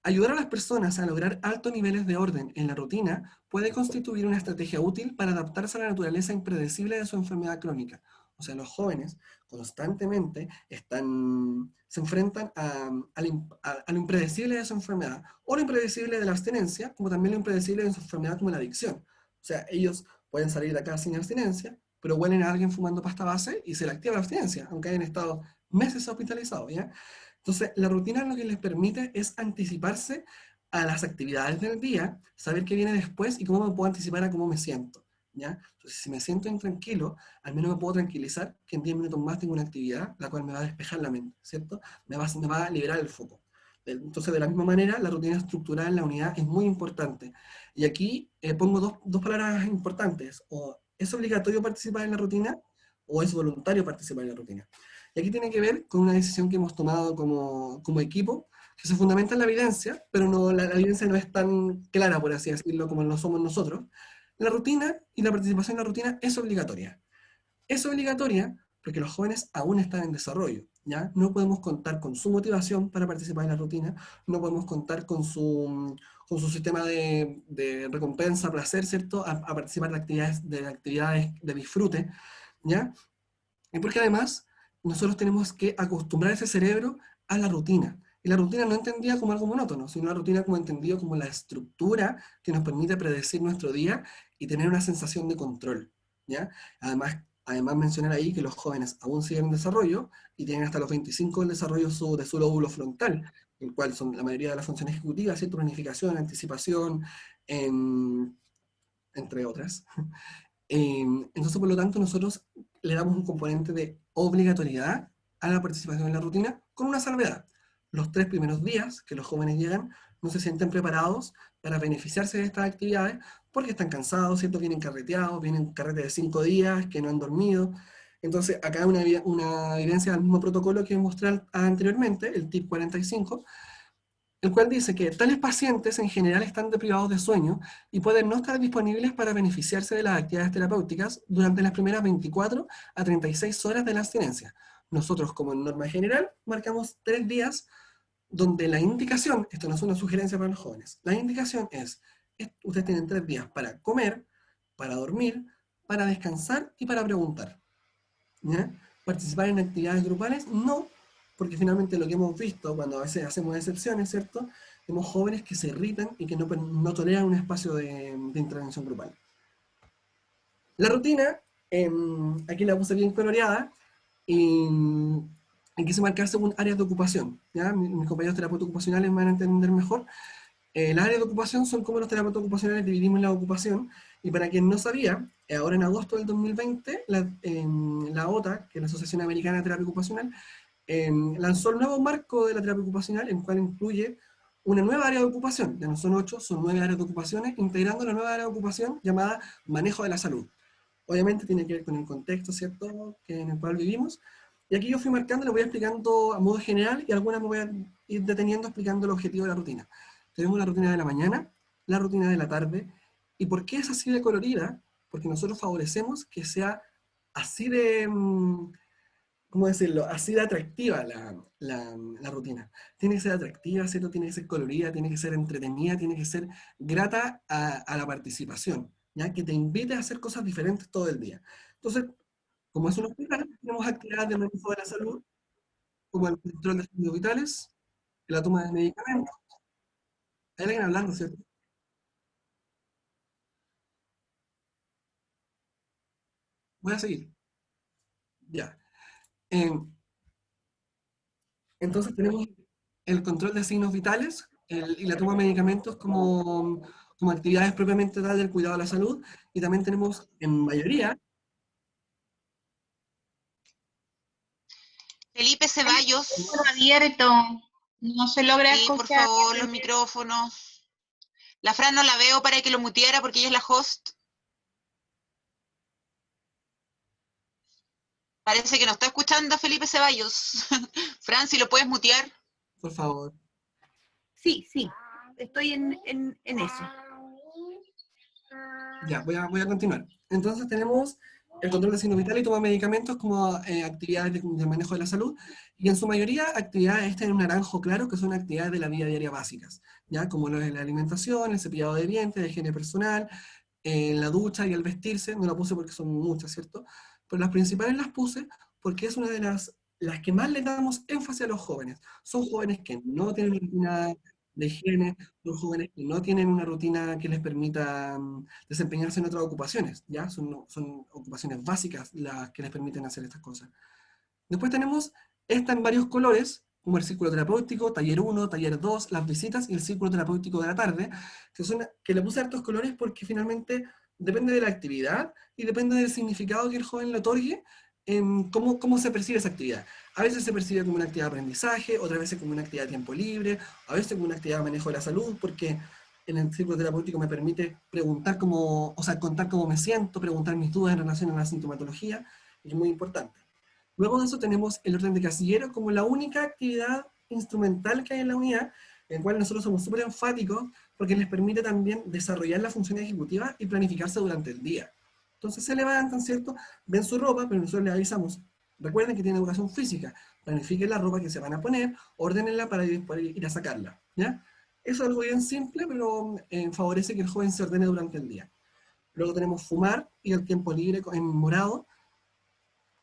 Ayudar a las personas a lograr altos niveles de orden en la rutina puede constituir una estrategia útil para adaptarse a la naturaleza impredecible de su enfermedad crónica. O sea, los jóvenes constantemente se enfrentan a lo impredecible de su enfermedad, o lo impredecible de la abstinencia, como también lo impredecible de su enfermedad como la adicción. O sea, ellos pueden salir de acá sin abstinencia, pero huelen a alguien fumando pasta base y se le activa la abstinencia, aunque hayan estado meses hospitalizados, ¿ya? Entonces, la rutina lo que les permite es anticiparse a las actividades del día, saber qué viene después y cómo me puedo anticipar a cómo me siento, ¿ya? Entonces, si me siento intranquilo, al menos me puedo tranquilizar que en 10 minutos más tengo una actividad la cual me va a despejar la mente, ¿cierto? Me va a liberar el foco. Entonces, de la misma manera, la rutina estructurada en la unidad es muy importante. Y aquí pongo dos palabras importantes, o es obligatorio participar en la rutina, o es voluntario participar en la rutina. Y aquí tiene que ver con una decisión que hemos tomado como equipo, que se fundamenta en la evidencia, pero la evidencia no es tan clara, por así decirlo, como lo somos nosotros. La rutina y la participación en la rutina es obligatoria. Es obligatoria porque los jóvenes aún están en desarrollo, ¿ya? No podemos contar con su motivación para participar en la rutina, no podemos contar con su sistema de recompensa, placer, ¿cierto? A participar de actividades de disfrute, ¿ya? Y porque además nosotros tenemos que acostumbrar ese cerebro a la rutina. Y la rutina no entendida como algo monótono, sino la rutina como entendido como la estructura que nos permite predecir nuestro día y tener una sensación de control, ¿ya? Además mencionar ahí que los jóvenes aún siguen en desarrollo y tienen hasta los 25 el desarrollo de su lóbulo frontal, el cual son la mayoría de las funciones ejecutivas, ¿cierto? Planificación, anticipación, entre otras. Entonces, por lo tanto, nosotros le damos un componente de obligatoriedad a la participación en la rutina con una salvedad. Los 3 primeros días que los jóvenes llegan no se sienten preparados para beneficiarse de estas actividades porque están cansados, ¿cierto? Vienen carreteados, vienen carretes de 5 días, que no han dormido. Entonces, acá hay una evidencia del mismo protocolo que mostré anteriormente, el TIP 45, el cual dice que tales pacientes en general están deprivados de sueño y pueden no estar disponibles para beneficiarse de las actividades terapéuticas durante las primeras 24 a 36 horas de la abstinencia. Nosotros, como norma general, marcamos 3 días donde la indicación, esto no es una sugerencia para los jóvenes, la indicación ustedes tienen 3 días para comer, para dormir, para descansar y para preguntar, ¿ya? Participar en actividades grupales, no, porque finalmente lo que hemos visto cuando a veces hacemos excepciones, ¿cierto? Vemos jóvenes que se irritan y que no toleran un espacio de intervención grupal. La rutina, aquí la puse bien coloreada, y quise marcar según áreas de ocupación, ¿ya? Mis compañeros terapeutas ocupacionales me van a entender mejor. Las áreas de ocupación son como los terapeutas ocupacionales dividimos la ocupación, y para quien no sabía, ahora en agosto del 2020, la OTA, que es la Asociación Americana de Terapia Ocupacional, lanzó el nuevo marco de la terapia ocupacional, en el cual incluye una nueva área de ocupación, ya no son 8, son 9 áreas de ocupaciones, integrando la nueva área de ocupación llamada manejo de la salud. Obviamente tiene que ver con el contexto, ¿cierto?, en el cual vivimos, Y aquí yo fui marcando, le voy explicando a modo general y algunas me voy a ir deteniendo explicando el objetivo de la rutina. Tenemos la rutina de la mañana, la rutina de la tarde. ¿Y por qué es así de colorida? Porque nosotros favorecemos que sea así de, ¿cómo decirlo? Así de atractiva la rutina. Tiene que ser atractiva, ¿cierto? Tiene que ser colorida, tiene que ser entretenida, tiene que ser grata a la participación, ¿ya? Que te invite a hacer cosas diferentes todo el día. Entonces, como es un hospital, tenemos actividades de manejo de la salud, como el control de signos vitales, la toma de medicamentos. Hay alguien hablando, ¿cierto? Voy a seguir. Ya. Em, entonces tenemos el control de signos vitales y la toma de medicamentos como actividades propiamente tal del cuidado de la salud. Y también tenemos, en mayoría, Felipe Micrófono Ceballos, abierto. No se logra sí, por escuchar. favor, los micrófonos. La Fran no la veo para que lo muteara porque ella es la host. Parece que no está escuchando a Felipe Ceballos. Fran, si lo puedes mutear. por favor. Sí, sí, estoy en eso. Ya, voy a continuar. Entonces tenemos el control de signos vitales y toma de medicamentos como actividades de manejo de la salud, y en su mayoría actividades estas en un naranjo claro, que son actividades de la vida diaria básicas, ¿ya? Como lo es la alimentación, el cepillado de dientes, la higiene personal, la ducha y el vestirse. No la puse porque son muchas, ¿cierto? Pero las principales las puse porque es una de las que más le damos énfasis a los jóvenes. Son jóvenes que no tienen rutina de higiene, son jóvenes que no tienen una rutina que les permita desempeñarse en otras ocupaciones, ¿ya? Son ocupaciones básicas las que les permiten hacer estas cosas. Después tenemos esta en varios colores, como el círculo terapéutico, taller 1, taller 2, las visitas y el círculo terapéutico de la tarde, que le puse hartos colores porque finalmente depende de la actividad y depende del significado que el joven le otorgue, en cómo se percibe esa actividad. A veces se percibe como una actividad de aprendizaje, otras veces como una actividad de tiempo libre, a veces como una actividad de manejo de la salud, porque en el círculo terapéutico me permite preguntar o sea, contar cómo me siento, preguntar mis dudas en relación a la sintomatología, y es muy importante. Luego de eso tenemos el orden de casillero como la única actividad instrumental que hay en la unidad, en la cual nosotros somos súper enfáticos porque les permite también desarrollar la función ejecutiva y planificarse durante el día. Entonces se levantan, ¿cierto? Ven su ropa, pero nosotros les avisamos, recuerden que tienen educación física, planifiquen la ropa que se van a poner, ordénenla para ir a sacarla, ¿ya? Eso es algo bien simple, pero favorece que el joven se ordene durante el día. Luego tenemos fumar y el tiempo libre en morado,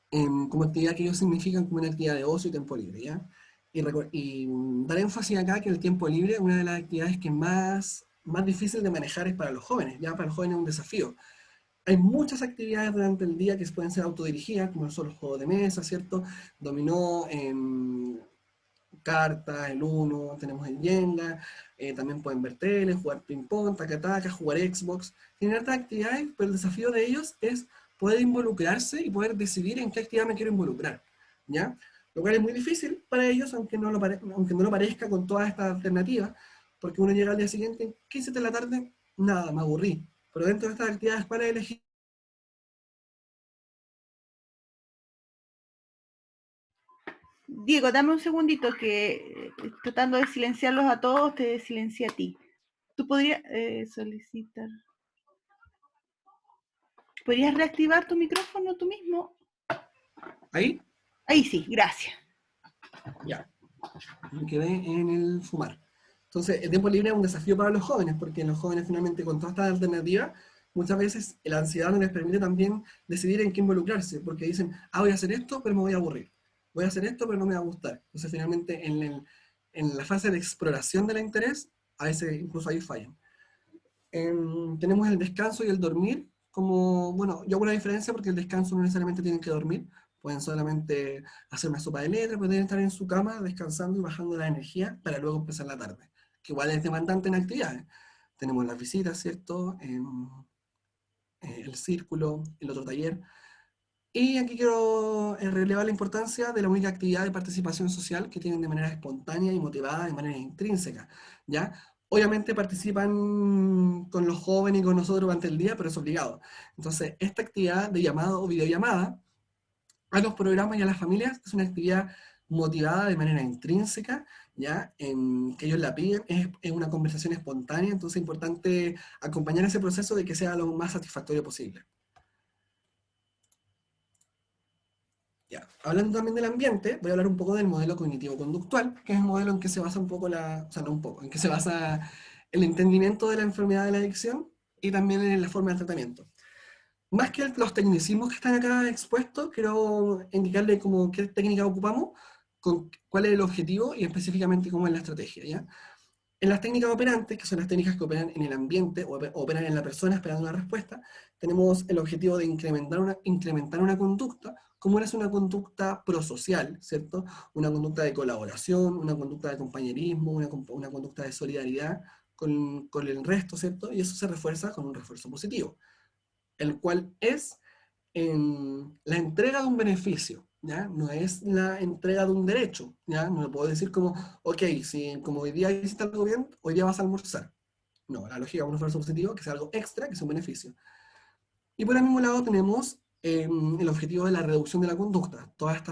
como actividad que ellos significan como una actividad de ocio y tiempo libre, ¿ya? Y dar énfasis acá que el tiempo libre es una de las actividades que más difícil de manejar es para los jóvenes, ya para los jóvenes es un desafío. Hay muchas actividades durante el día que pueden ser autodirigidas, como son los juegos de mesa, ¿cierto? Dominó, cartas, el Uno, tenemos el Jenga, también pueden ver tele, jugar ping-pong, taca-taca, jugar Xbox. Tienen otras actividades, pero el desafío de ellos es poder involucrarse y poder decidir en qué actividad me quiero involucrar, ¿ya? Lo cual es muy difícil para ellos, aunque aunque no lo parezca con todas estas alternativas, porque uno llega al día siguiente, ¿qué hiciste en la tarde? Nada, me aburrí. Pero dentro de estas actividades, ¿cuál es elegir? Diego, dame un segundito que tratando de silenciarlos a todos, te silencié a ti. ¿Tú podrías solicitar? ¿Podrías reactivar tu micrófono tú mismo? ¿Ahí? Ahí sí, gracias. Ya. Me quedé en el fumar. Entonces, el tiempo libre es un desafío para los jóvenes, porque los jóvenes finalmente con todas estas alternativas, muchas veces la ansiedad no les permite también decidir en qué involucrarse, porque dicen, voy a hacer esto, pero me voy a aburrir. Voy a hacer esto, pero no me va a gustar. Entonces, finalmente, en la fase de exploración del interés, a veces incluso ahí fallan. Tenemos el descanso y el dormir, como, bueno, yo hago una diferencia porque el descanso no necesariamente tienen que dormir, pueden solamente hacer una sopa de letras, pueden estar en su cama descansando y bajando la energía para luego empezar la tarde, que igual es demandante en actividades. Tenemos las visitas, ¿cierto? El círculo, el otro taller. Y aquí quiero relevar la importancia de la única actividad de participación social que tienen de manera espontánea y motivada, de manera intrínseca, ¿ya? Obviamente participan con los jóvenes y con nosotros durante el día, pero es obligado. Entonces, esta actividad de llamado o videollamada a los programas y a las familias, es una actividad motivada de manera intrínseca, ¿ya? En que ellos la piden, es una conversación espontánea, entonces es importante acompañar ese proceso de que sea lo más satisfactorio posible. Ya. Hablando también del ambiente, voy a hablar un poco del modelo cognitivo-conductual, que es el modelo en que se basa un poco o sea, no un poco, en que se basa el entendimiento de la enfermedad de la adicción y también en la forma de tratamiento. Más que los tecnicismos que están acá expuestos, quiero indicarle como qué técnica ocupamos, cuál es el objetivo y específicamente cómo es la estrategia, ¿ya? En las técnicas operantes, que son las técnicas que operan en el ambiente o operan en la persona esperando una respuesta, tenemos el objetivo de incrementar una conducta, como es una conducta prosocial, ¿cierto? Una conducta de colaboración, una conducta de compañerismo, una conducta de solidaridad con el resto, ¿cierto? Y eso se refuerza con un refuerzo positivo, el cual es la entrega de un beneficio, ¿ya? No es la entrega de un derecho, ¿ya? No le puedo decir como, ok, si como hoy día hiciste algo bien, hoy día vas a almorzar. No, la lógica es un esfuerzo positivo, que sea algo extra, que sea un beneficio. Y por el mismo lado tenemos el objetivo de la reducción de la conducta, todas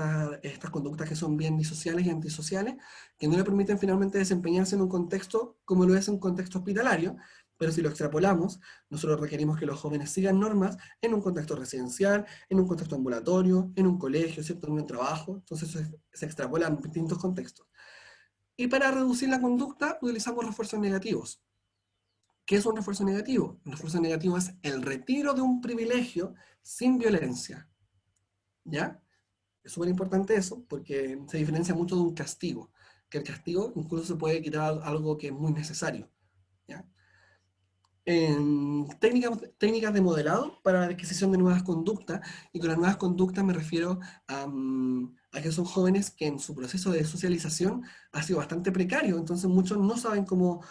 estas conductas que son bien disociales y antisociales, que no le permiten finalmente desempeñarse en un contexto como lo es un contexto hospitalario, pero si lo extrapolamos, nosotros requerimos que los jóvenes sigan normas en un contexto residencial, en un contexto ambulatorio, en un colegio, ¿cierto? En un trabajo, entonces se extrapolan en distintos contextos. Y para reducir la conducta utilizamos refuerzos negativos. ¿Qué es un refuerzo negativo? Un refuerzo negativo es el retiro de un privilegio sin violencia, ¿ya? Es súper importante eso, porque se diferencia mucho de un castigo, que el castigo incluso se puede quitar algo que es muy necesario, ¿ya? Técnicas de modelado para la adquisición de nuevas conductas, y con las nuevas conductas me refiero a que son jóvenes que en su proceso de socialización ha sido bastante precario, entonces muchos no saben cómo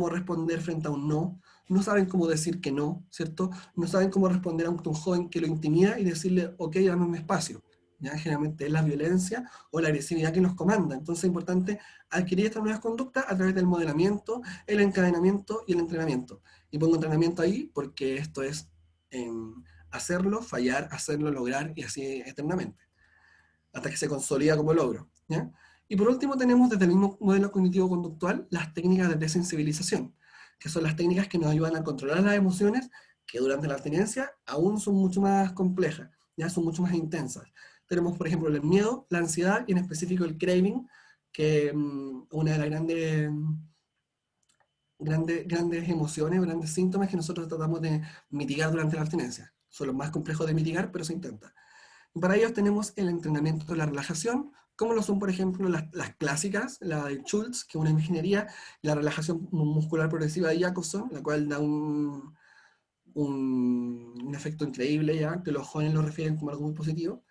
responder frente a un no, no saben cómo decir que no, ¿cierto? No saben cómo responder a un joven que lo intimida y decirle, ok, dame un espacio. ¿Ya? Generalmente es la violencia o la agresividad que nos comanda, entonces es importante adquirir estas nuevas conductas a través del modelamiento, el encadenamiento y el entrenamiento. Y pongo entrenamiento ahí porque esto es hacerlo, fallar, hacerlo, lograr y así eternamente, hasta que se consolida como logro, ¿ya? Y por último tenemos desde el mismo modelo cognitivo-conductual las técnicas de desensibilización, que son las técnicas que nos ayudan a controlar las emociones que durante la abstinencia aún son mucho más complejas, ya son mucho más intensas. Tenemos, por ejemplo, el miedo, la ansiedad y en específico el craving, que una de las grandes emociones, grandes síntomas que nosotros tratamos de mitigar durante la abstinencia. Son los más complejos de mitigar, pero se intenta. Y para ellos tenemos el entrenamiento de la relajación, como lo son, por ejemplo, las clásicas, la de Schultz, que es una ingeniería, la relajación muscular progresiva de Jacobson, la cual da un efecto increíble, ya que los jóvenes lo refieren como algo muy positivo.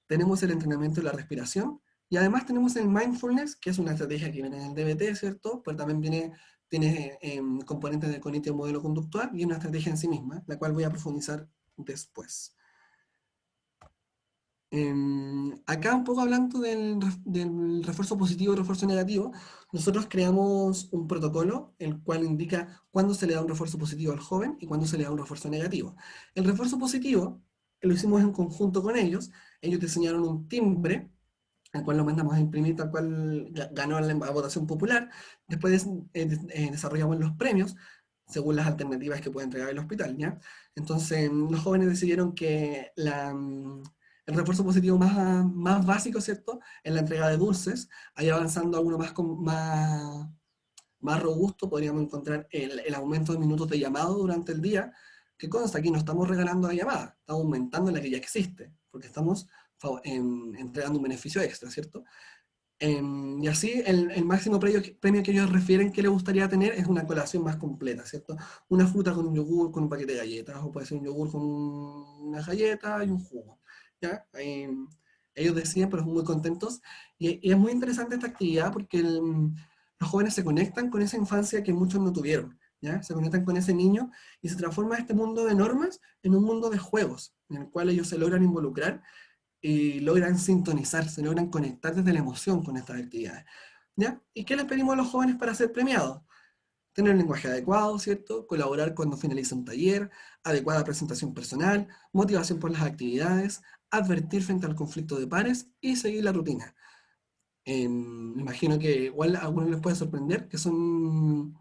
Tenemos el entrenamiento de la respiración, y además tenemos el mindfulness, que es una estrategia que viene en el DBT, ¿cierto? Pero también tiene componentes del cognitivo modelo conductual y una estrategia en sí misma, la cual voy a profundizar después. Acá un poco hablando del refuerzo positivo y refuerzo negativo, nosotros creamos un protocolo, el cual indica cuándo se le da un refuerzo positivo al joven y cuándo se le da un refuerzo negativo. El refuerzo positivo lo hicimos en conjunto con ellos diseñaron un timbre, al cual lo mandamos a imprimir, tal cual ganó la votación popular. Después desarrollamos los premios, según las alternativas que puede entregar el hospital, ¿ya? Entonces, los jóvenes decidieron que el refuerzo positivo más básico, ¿cierto?, en la entrega de dulces, ahí avanzando a uno más robusto, podríamos encontrar el aumento de minutos de llamado durante el día, que consta aquí no estamos regalando la llamada, estamos aumentando la que ya existe, porque estamos entregando un beneficio extra, ¿cierto? Y así el máximo premio que ellos refieren que les gustaría tener es una colación más completa, ¿cierto? Una fruta con un yogur, con un paquete de galletas, o puede ser un yogur con una galleta y un jugo, ¿ya? Ellos deciden, pero muy contentos, y es muy interesante esta actividad porque los jóvenes se conectan con esa infancia que muchos no tuvieron, ¿ya? Se conectan con ese niño y se transforma este mundo de normas en un mundo de juegos, en el cual ellos se logran involucrar y logran sintonizar, se logran conectar desde la emoción con estas actividades, ¿ya? ¿Y qué les pedimos a los jóvenes para ser premiados? Tener un lenguaje adecuado, ¿cierto? Colaborar cuando finaliza un taller, adecuada presentación personal, motivación por las actividades, advertir frente al conflicto de pares y seguir la rutina. Me imagino que igual a algunos les puede sorprender que son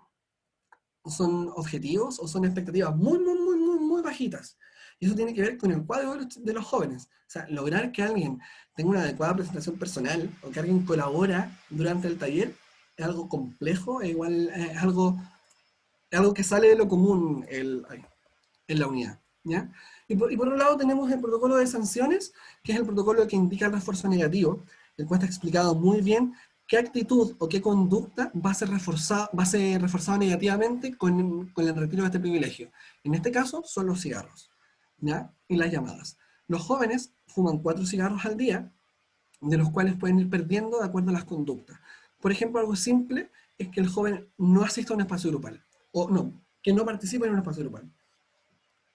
objetivos o son expectativas muy bajitas. Y eso tiene que ver con el cuadro de los jóvenes. O sea, lograr que alguien tenga una adecuada presentación personal o que alguien colabora durante el taller es algo complejo, igual es algo que sale de lo común en la unidad, ¿ya? Y por otro lado tenemos el protocolo de sanciones, que es el protocolo que indica el refuerzo negativo, el cual está explicado muy bien qué actitud o qué conducta va a ser reforzada negativamente con el retiro de este privilegio. En este caso son los cigarros, ¿ya? Y las llamadas. Los jóvenes fuman 4 cigarros al día, de los cuales pueden ir perdiendo de acuerdo a las conductas. Por ejemplo, algo simple es que el joven no asista a un espacio grupal, o no, que no participe en un espacio grupal.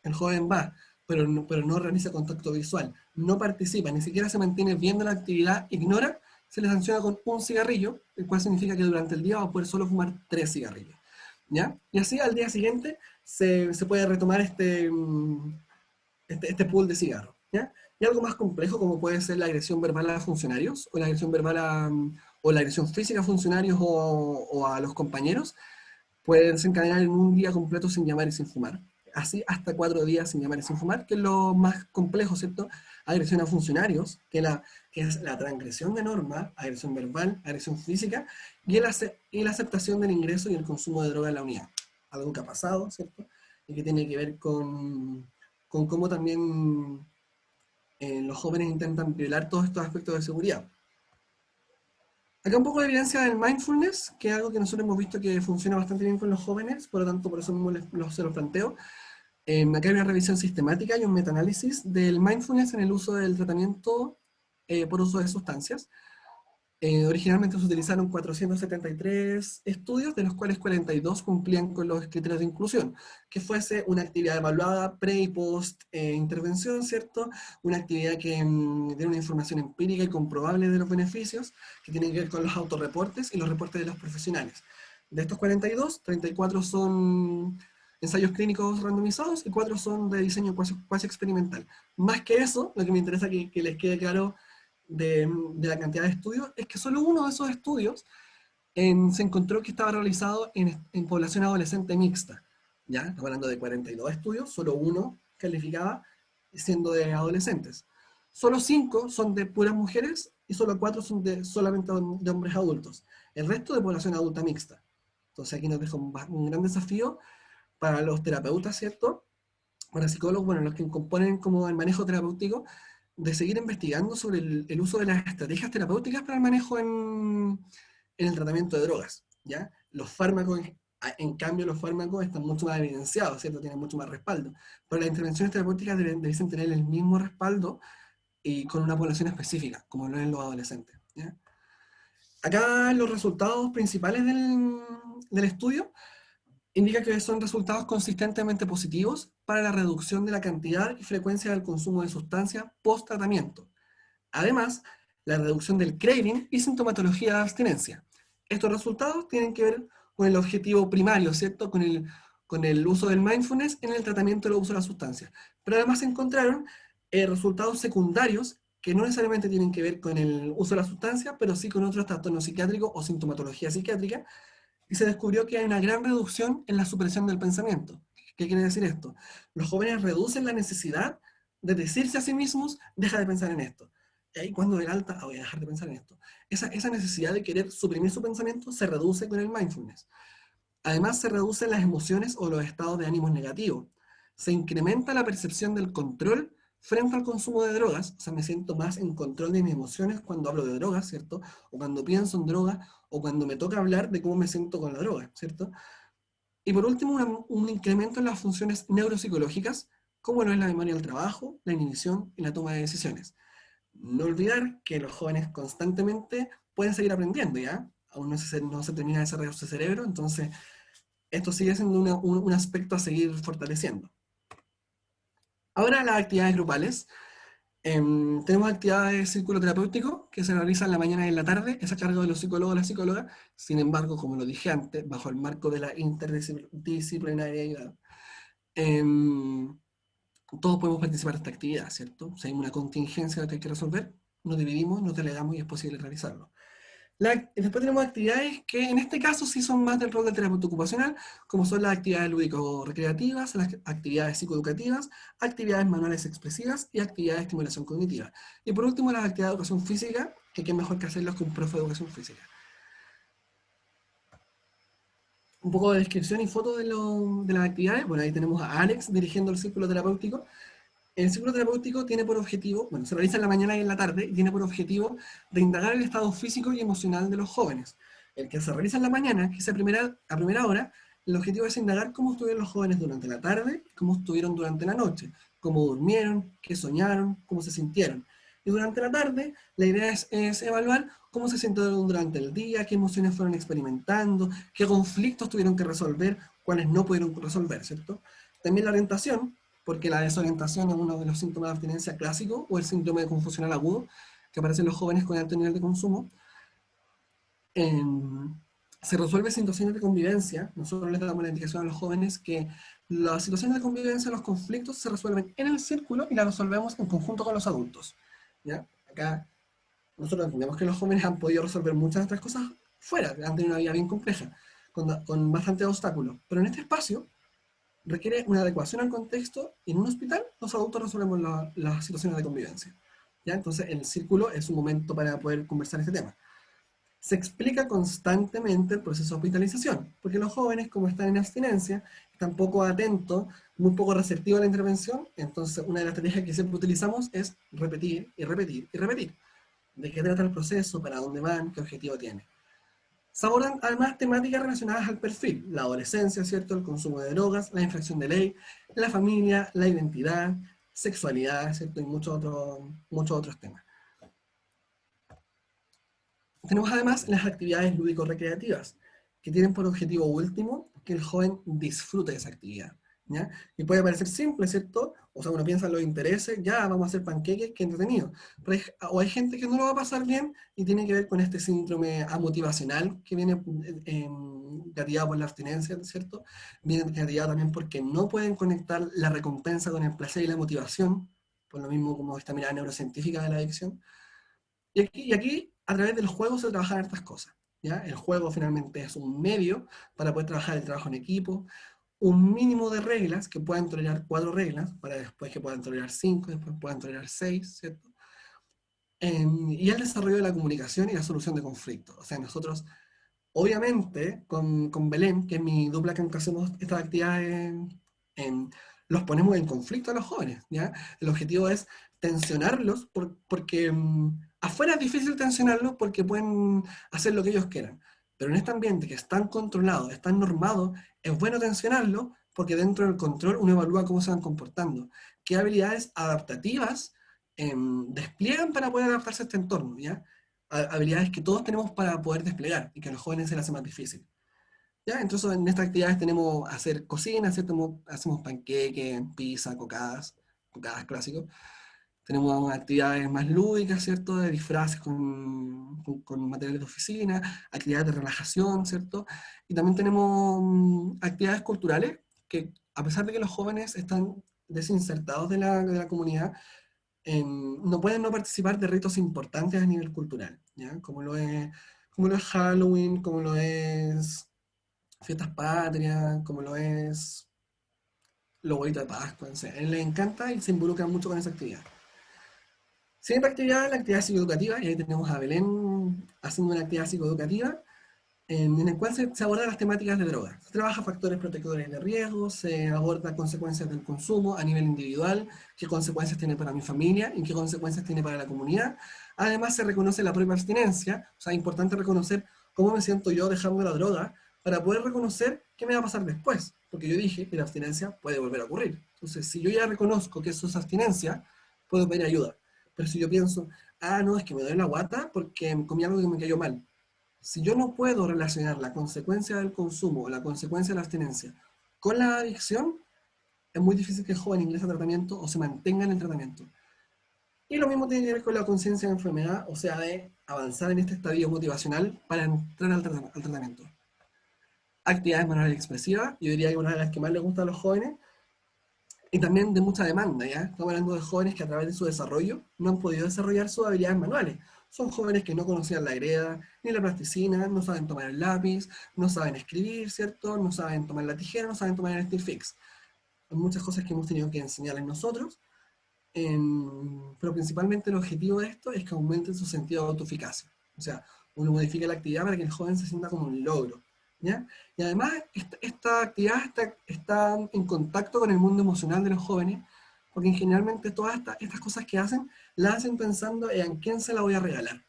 El joven va, pero no realiza contacto visual, no participa, ni siquiera se mantiene viendo la actividad, ignora, se le sanciona con un cigarrillo, el cual significa que durante el día va a poder solo fumar 3 cigarrillos, ¿ya? Y así al día siguiente se puede retomar este pool de cigarros, ¿ya? Y algo más complejo como puede ser la agresión verbal a funcionarios, o la agresión verbal o la agresión física a funcionarios o a los compañeros, puede desencadenar en un día completo sin llamar y sin fumar. Así hasta 4 días sin llamar y sin fumar, que es lo más complejo, ¿cierto? Agresión a funcionarios, que es la transgresión de norma, agresión verbal, agresión física, y la aceptación del ingreso y el consumo de droga en la unidad. Algo que ha pasado, ¿cierto? Y que tiene que ver con cómo también los jóvenes intentan violar todos estos aspectos de seguridad. Acá un poco de evidencia del mindfulness, que es algo que nosotros hemos visto que funciona bastante bien con los jóvenes, por lo tanto por eso mismo se los planteo. Acá hay una revisión sistemática y un metaanálisis del mindfulness en el uso del tratamiento por uso de sustancias. Originalmente se utilizaron 473 estudios, de los cuales 42 cumplían con los criterios de inclusión, que fuese una actividad evaluada pre y post intervención, ¿cierto? Una actividad que dé una información empírica y comprobable de los beneficios, que tiene que ver con los autorreportes y los reportes de los profesionales. De estos 42, 34 son ensayos clínicos randomizados y 4 son de diseño cuasi experimental. Más que eso, lo que me interesa que les quede claro de la cantidad de estudios, es que solo uno de esos estudios se encontró que estaba realizado en población adolescente mixta. ¿Ya? Estamos hablando de 42 estudios, solo uno calificaba siendo de adolescentes. Solo 5 son de puras mujeres y solo 4 son solamente de hombres adultos. El resto de población adulta mixta. Entonces aquí nos deja un gran desafío para los terapeutas, ¿cierto? Para psicólogos, bueno, los que componen como el manejo terapéutico, de seguir investigando sobre el uso de las estrategias terapéuticas para el manejo en el tratamiento de drogas, ¿ya? Los fármacos, en cambio, los fármacos están mucho más evidenciados, ¿cierto? Tienen mucho más respaldo. Pero las intervenciones terapéuticas deben tener el mismo respaldo y con una población específica, como lo es en los adolescentes, ¿ya? Acá los resultados principales del estudio indica que son resultados consistentemente positivos para la reducción de la cantidad y frecuencia del consumo de sustancias post-tratamiento. Además, la reducción del craving y sintomatología de abstinencia. Estos resultados tienen que ver con el objetivo primario, ¿cierto? Con el uso del mindfulness en el tratamiento del uso de la sustancia. Pero además se encontraron resultados secundarios que no necesariamente tienen que ver con el uso de la sustancia, pero sí con otros trastornos psiquiátricos o sintomatología psiquiátrica, y se descubrió que hay una gran reducción en la supresión del pensamiento. ¿Qué quiere decir esto? Los jóvenes reducen la necesidad de decirse a sí mismos, deja de pensar en esto. Y ahí cuando del alta, voy a dejar de pensar en esto. Esa necesidad de querer suprimir su pensamiento se reduce con el mindfulness. Además, se reducen las emociones o los estados de ánimos negativos. Se incrementa la percepción del control frente al consumo de drogas. O sea, me siento más en control de mis emociones cuando hablo de drogas, ¿cierto? O cuando pienso en droga, o cuando me toca hablar de cómo me siento con la droga, ¿cierto? Y por último, un incremento en las funciones neuropsicológicas, como lo es la memoria del trabajo, la inhibición y la toma de decisiones. No olvidar que los jóvenes constantemente pueden seguir aprendiendo, ¿ya? Aún no se termina de desarrollar su cerebro, entonces esto sigue siendo un aspecto a seguir fortaleciendo. Ahora las actividades grupales. Tenemos actividades de círculo terapéutico que se realizan en la mañana y en la tarde, es a cargo de los psicólogos o las psicólogas. Sin embargo, como lo dije antes, bajo el marco de la interdisciplinariedad. todos podemos participar de esta actividad, ¿cierto? Si hay una contingencia que hay que resolver, nos dividimos, nos delegamos y es posible realizarlo. Después tenemos actividades que en este caso sí son más del rol del terapeuta ocupacional, como son las actividades lúdico-recreativas, las actividades psicoeducativas, actividades manuales expresivas y actividades de estimulación cognitiva. Y por último, las actividades de educación física, que qué mejor que hacerlas con un profe de educación física. Un poco de descripción y foto de las actividades. Bueno, ahí tenemos a Alex dirigiendo el círculo terapéutico. El círculo terapéutico tiene por objetivo, bueno, se realiza en la mañana y en la tarde, y tiene por objetivo reindagar el estado físico y emocional de los jóvenes. El que se realiza en la mañana, que es a primera hora, el objetivo es indagar cómo estuvieron los jóvenes durante la tarde, cómo estuvieron durante la noche, cómo durmieron, qué soñaron, cómo se sintieron. Y durante la tarde, la idea es evaluar cómo se sintieron durante el día, qué emociones fueron experimentando, qué conflictos tuvieron que resolver, cuáles no pudieron resolver, ¿cierto? También la orientación, porque la desorientación es uno de los síntomas de abstinencia clásico, o el síndrome de confusional agudo, que aparece en los jóvenes con alto nivel de consumo. Se resuelve situaciones de convivencia. Nosotros les damos la indicación a los jóvenes que las situaciones de convivencia, los conflictos, se resuelven en el círculo y las resolvemos en conjunto con los adultos, ¿ya? Acá nosotros entendemos que los jóvenes han podido resolver muchas de estas cosas fuera, han tenido una vida bien compleja, con bastantes obstáculos, pero en este espacio requiere una adecuación al contexto. Y en un hospital los adultos resolvemos las situaciones de convivencia, ¿ya? Entonces el círculo es un momento para poder conversar este tema. Se explica constantemente el proceso de hospitalización, porque los jóvenes, como están en abstinencia, están poco atentos, muy poco receptivos a la intervención. Entonces una de las estrategias que siempre utilizamos es repetir y repetir y repetir. ¿De qué trata el proceso? ¿Para dónde van? ¿Qué objetivo tiene? Se abordan además temáticas relacionadas al perfil, la adolescencia, ¿cierto? El consumo de drogas, la infracción de ley, la familia, la identidad, sexualidad, ¿cierto? Y muchos otros temas. Tenemos además las actividades lúdico-recreativas, que tienen por objetivo último que el joven disfrute de esa actividad, ¿ya? Y puede parecer simple, ¿cierto? O sea, uno piensa en los intereses, ya, vamos a hacer panqueques, qué entretenido. Pero hay gente que no lo va a pasar bien y tiene que ver con este síndrome amotivacional que viene gatillado por la abstinencia, ¿cierto? Viene gatillado también porque no pueden conectar la recompensa con el placer y la motivación, por lo mismo como esta mirada neurocientífica de la adicción. Y aquí, a través del juego se trabajan estas cosas, ¿ya? El juego finalmente es un medio para poder trabajar el trabajo en equipo, un mínimo de reglas, que puedan tolerar 4 reglas, para después que puedan tolerar 5, después puedan tolerar 6, ¿cierto? Y el desarrollo de la comunicación y la solución de conflictos. O sea, nosotros, obviamente, con Belén, que es mi dupla con que hacemos estas actividades, los ponemos en conflicto a los jóvenes, ¿ya? El objetivo es tensionarlos, porque afuera es difícil tensionarlos porque pueden hacer lo que ellos quieran. Pero en este ambiente que es tan controlado, es tan normado, es bueno tensionarlo porque dentro del control uno evalúa cómo se van comportando, qué habilidades adaptativas despliegan para poder adaptarse a este entorno, ¿ya? Habilidades que todos tenemos para poder desplegar y que a los jóvenes se les hace más difícil, ¿ya? Entonces en estas actividades tenemos hacer cocina, ¿cierto? Hacemos panqueques, pizza, cocadas clásicos. Tenemos actividades más lúdicas, ¿cierto? De disfraces con materiales de oficina, actividades de relajación, ¿cierto? Y también tenemos actividades culturales que, a pesar de que los jóvenes están desinsertados de la comunidad, no pueden no participar de ritos importantes a nivel cultural, ¿ya? Como lo es Halloween, como lo es fiestas patrias, como lo es los huevitos de Pascua, no sé. A él les encanta y se involucran mucho con esa actividad. Siguiente actividad, la actividad psicoeducativa, y ahí tenemos a Belén haciendo una actividad psicoeducativa en el cual se abordan las temáticas de drogas. Se trabaja factores protectores de riesgo, se aborda consecuencias del consumo a nivel individual, qué consecuencias tiene para mi familia y qué consecuencias tiene para la comunidad. Además se reconoce la propia abstinencia, o sea, es importante reconocer cómo me siento yo dejando la droga para poder reconocer qué me va a pasar después, porque yo dije que la abstinencia puede volver a ocurrir. Entonces, si yo ya reconozco que eso es abstinencia, puedo pedir ayuda. Pero si yo pienso, no, es que me duele la guata porque comí algo que me cayó mal. Si yo no puedo relacionar la consecuencia del consumo o la consecuencia de la abstinencia con la adicción, es muy difícil que el joven ingrese a tratamiento o se mantenga en el tratamiento. Y lo mismo tiene que ver con la conciencia de enfermedad, o sea, de avanzar en este estadio motivacional para entrar al tratamiento. Actividades manuales expresivas, yo diría que una de las que más les gusta a los jóvenes, y también de mucha demanda, ¿ya? Estamos hablando de jóvenes que a través de su desarrollo no han podido desarrollar sus habilidades manuales. Son jóvenes que no conocían la greda, ni la plasticina, no saben tomar el lápiz, no saben escribir, ¿cierto? No saben tomar la tijera, no saben tomar el steel fix. Hay muchas cosas que hemos tenido que enseñarles nosotros, pero principalmente el objetivo de esto es que aumente su sentido de autoeficacia. O sea, uno modifica la actividad para que el joven se sienta como un logro, ¿ya? Y además, esta actividad está en contacto con el mundo emocional de los jóvenes, porque generalmente todas estas cosas que hacen, las hacen pensando en quién se la voy a regalar,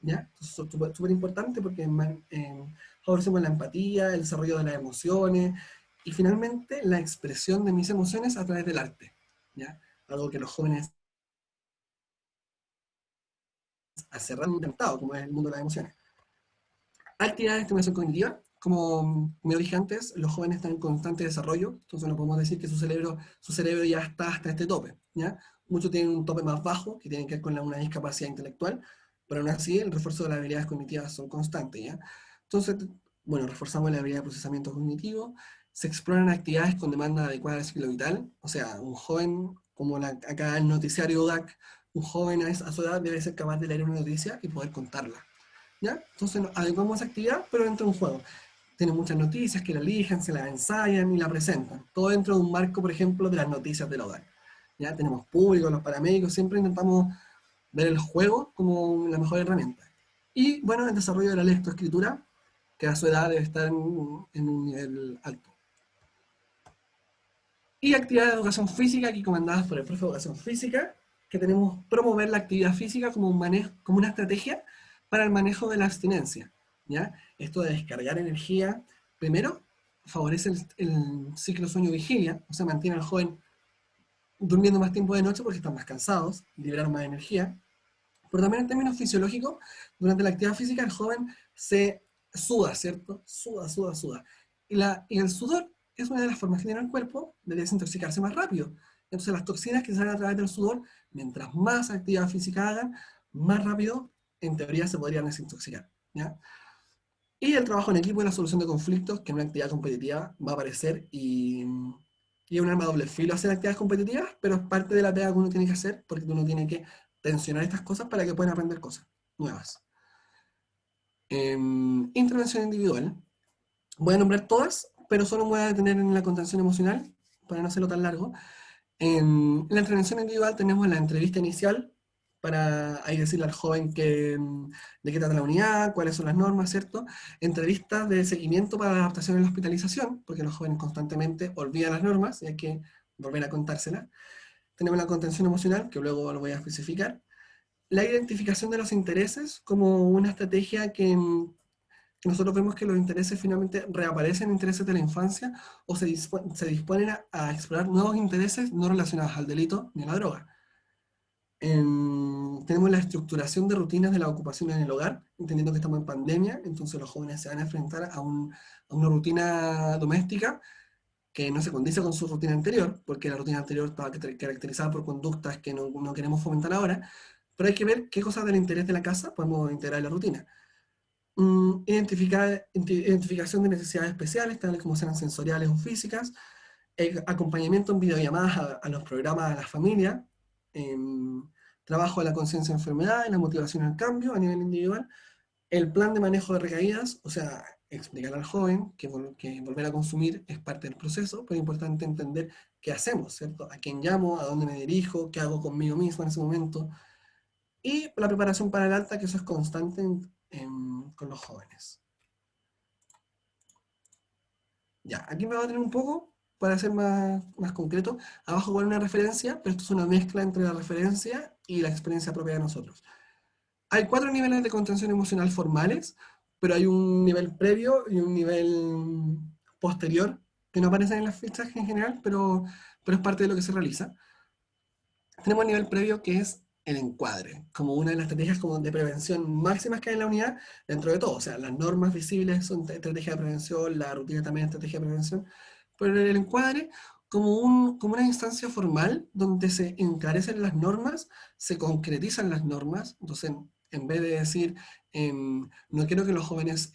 ¿ya? Entonces, es súper importante porque favorecemos la empatía, el desarrollo de las emociones, y finalmente la expresión de mis emociones a través del arte, ¿ya? Algo que los jóvenes hace rato han intentado, como es el mundo de las emociones. Actividades de estimulación cognitiva, como me dije antes, los jóvenes están en constante desarrollo, entonces no podemos decir que su cerebro ya está hasta este tope, ¿ya? Muchos tienen un tope más bajo, que tiene que ver con una discapacidad intelectual, pero aún así el refuerzo de las habilidades cognitivas son constantes, ¿ya? Entonces, bueno, reforzamos la habilidad de procesamiento cognitivo, se exploran actividades con demanda adecuada del ciclo vital, o sea, un joven, como acá el noticiario UDAC, un joven a su edad debe ser capaz de leer una noticia y poder contarla, ¿ya? Entonces adecuamos esa actividad, pero dentro de un juego. Tienen muchas noticias que la eligen, se la ensayan y la presentan. Todo dentro de un marco, por ejemplo, de las noticias de la ODAC. ¿Ya? Tenemos público, los paramédicos, siempre intentamos ver el juego como la mejor herramienta. Y bueno, el desarrollo de la lectoescritura, que a su edad debe estar en un nivel alto. Y actividades de educación física, aquí comandadas por el profe de educación física, que tenemos promover la actividad física como una estrategia para el manejo de la abstinencia, ¿ya? Esto de descargar energía, primero, favorece el ciclo sueño-vigilia, o sea, mantiene al joven durmiendo más tiempo de noche porque están más cansados, liberan más energía, pero también en términos fisiológicos, durante la actividad física el joven se suda, ¿cierto? Suda. Y el sudor es una de las formas que tiene el cuerpo de desintoxicarse más rápido. Entonces las toxinas que salen a través del sudor, mientras más actividad física hagan, más rápido, en teoría, se podrían desintoxicar, ¿ya? Y el trabajo en equipo y la solución de conflictos, que en una actividad competitiva va a aparecer y es un arma de doble filo hacer actividades competitivas, pero es parte de la pega que uno tiene que hacer, porque uno tiene que tensionar estas cosas para que puedan aprender cosas nuevas. Intervención individual. Voy a nombrar todas, pero solo me voy a detener en la contención emocional, para no hacerlo tan largo. En la intervención individual tenemos la entrevista inicial, para ahí decirle al joven de qué trata la unidad, cuáles son las normas, ¿cierto? Entrevistas de seguimiento para la adaptación y la hospitalización, porque los jóvenes constantemente olvidan las normas y hay que volver a contárselas. Tenemos la contención emocional, que luego lo voy a especificar. La identificación de los intereses como una estrategia que nosotros vemos que los intereses finalmente reaparecen, intereses de la infancia, o se disponen a explorar nuevos intereses no relacionados al delito ni a la droga. Tenemos la estructuración de rutinas de la ocupación en el hogar, entendiendo que estamos en pandemia, entonces los jóvenes se van a enfrentar a una rutina doméstica que no se condice con su rutina anterior, porque la rutina anterior estaba caracterizada por conductas que no queremos fomentar ahora, pero hay que ver qué cosas del interés de la casa podemos integrar en la rutina. Identificación de necesidades especiales, tales como sean sensoriales o físicas, acompañamiento en videollamadas a los programas a la familia, trabajo de la conciencia de enfermedad, la motivación al cambio a nivel individual, el plan de manejo de recaídas, o sea, explicar al joven que volver a consumir es parte del proceso, pero es importante entender qué hacemos, ¿cierto? A quién llamo, a dónde me dirijo, qué hago conmigo mismo en ese momento, y la preparación para el alta, que eso es constante con los jóvenes. Ya, aquí me voy a tener un poco, para ser más concreto. Abajo pone una referencia, pero esto es una mezcla entre la referencia y la experiencia propia de nosotros. Hay 4 niveles de contención emocional formales, pero hay un nivel previo y un nivel posterior, que no aparecen en las fichas en general, pero es parte de lo que se realiza. Tenemos el nivel previo, que es el encuadre, como una de las estrategias como de prevención máximas que hay en la unidad, dentro de todo. O sea, las normas visibles son estrategia de prevención, la rutina también es estrategia de prevención, pero el encuadre como una instancia formal donde se encarecen las normas, se concretizan las normas. Entonces, en vez de decir, no quiero que los jóvenes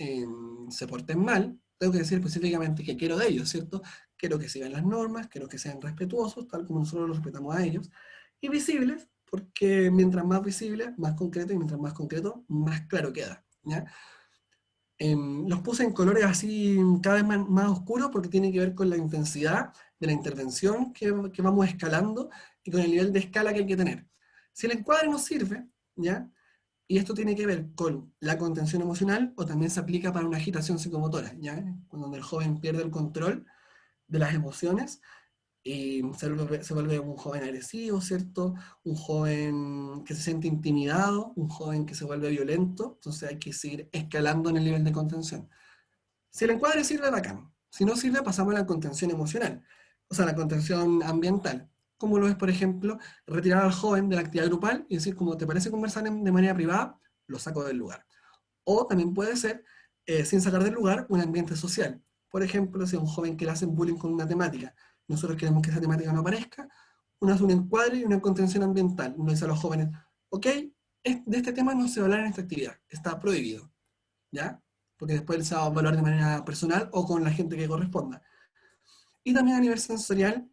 se porten mal, tengo que decir específicamente qué quiero de ellos, ¿cierto? Quiero que sigan las normas, quiero que sean respetuosos, tal como nosotros los respetamos a ellos, y visibles, porque mientras más visibles, más concreto, y mientras más concreto, más claro queda, ¿ya? Los puse en colores así cada vez más oscuros porque tiene que ver con la intensidad de la intervención que vamos escalando y con el nivel de escala que hay que tener. Si el encuadre nos sirve, ¿ya? Y esto tiene que ver con la contención emocional o también se aplica para una agitación psicomotora, ¿ya? Cuando el joven pierde el control de las emociones y se vuelve un joven agresivo, ¿cierto? Un joven que se siente intimidado, un joven que se vuelve violento, entonces hay que seguir escalando en el nivel de contención. Si el encuadre sirve, bacán. Si no sirve, pasamos a la contención emocional, o sea, la contención ambiental. Como lo es, por ejemplo, retirar al joven de la actividad grupal y decir, como te parece conversar de manera privada, lo saco del lugar. O también puede ser, sin sacar del lugar, un ambiente social. Por ejemplo, si a un joven que le hacen bullying con una temática, nosotros queremos que esa temática no aparezca, uno hace un encuadre y una contención ambiental. Uno dice a los jóvenes, ok, de este tema no se va a hablar en esta actividad, está prohibido, ¿ya? Porque después se va a evaluar de manera personal o con la gente que corresponda. Y también a nivel sensorial,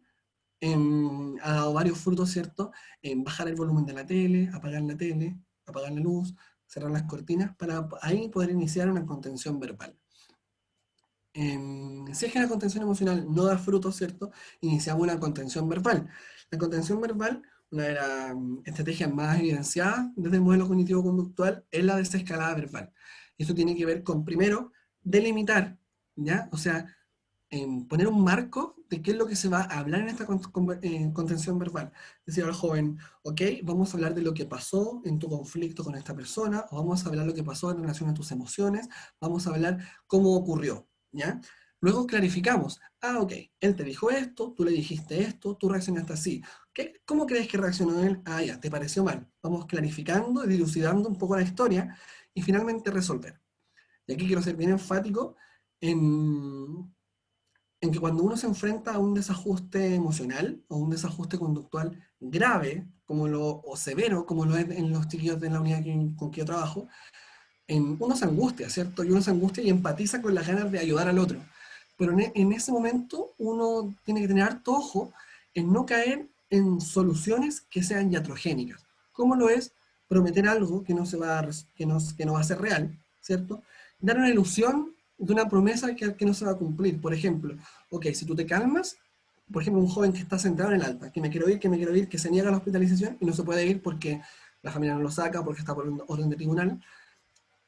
ha dado varios frutos, ¿cierto? En bajar el volumen de la tele, apagar la luz, cerrar las cortinas, para ahí poder iniciar una contención verbal. Si es que la contención emocional no da frutos, ¿cierto? Iniciamos una contención verbal. La contención verbal, una de las estrategias más evidenciadas desde el modelo cognitivo-conductual, es la desescalada verbal. Esto tiene que ver con, primero, delimitar, ¿ya? O sea, poner un marco de qué es lo que se va a hablar en esta contención verbal. Decir al joven, ok, vamos a hablar de lo que pasó en tu conflicto con esta persona, o vamos a hablar de lo que pasó en relación a tus emociones, vamos a hablar cómo ocurrió, ¿ya? Luego clarificamos, ok, él te dijo esto, tú le dijiste esto, tú reaccionaste así. ¿Cómo crees que reaccionó él? Ya, te pareció mal. Vamos clarificando y dilucidando un poco la historia y finalmente resolver. Y aquí quiero ser bien enfático en que cuando uno se enfrenta a un desajuste emocional o un desajuste conductual grave, o severo, como lo es en los chiquillos de la unidad con que yo trabajo, uno se angustia, ¿cierto? Y uno se angustia y empatiza con las ganas de ayudar al otro. Pero en ese momento uno tiene que tener harto ojo en no caer en soluciones que sean iatrogénicas. ¿Cómo lo es prometer algo que no va a ser real, ¿cierto? Dar una ilusión de una promesa que no se va a cumplir. Por ejemplo, ok, si tú te calmas, por ejemplo, un joven que está sentado en el alta, que me quiero ir, que se niega a la hospitalización y no se puede ir porque la familia no lo saca, porque está por orden de tribunal,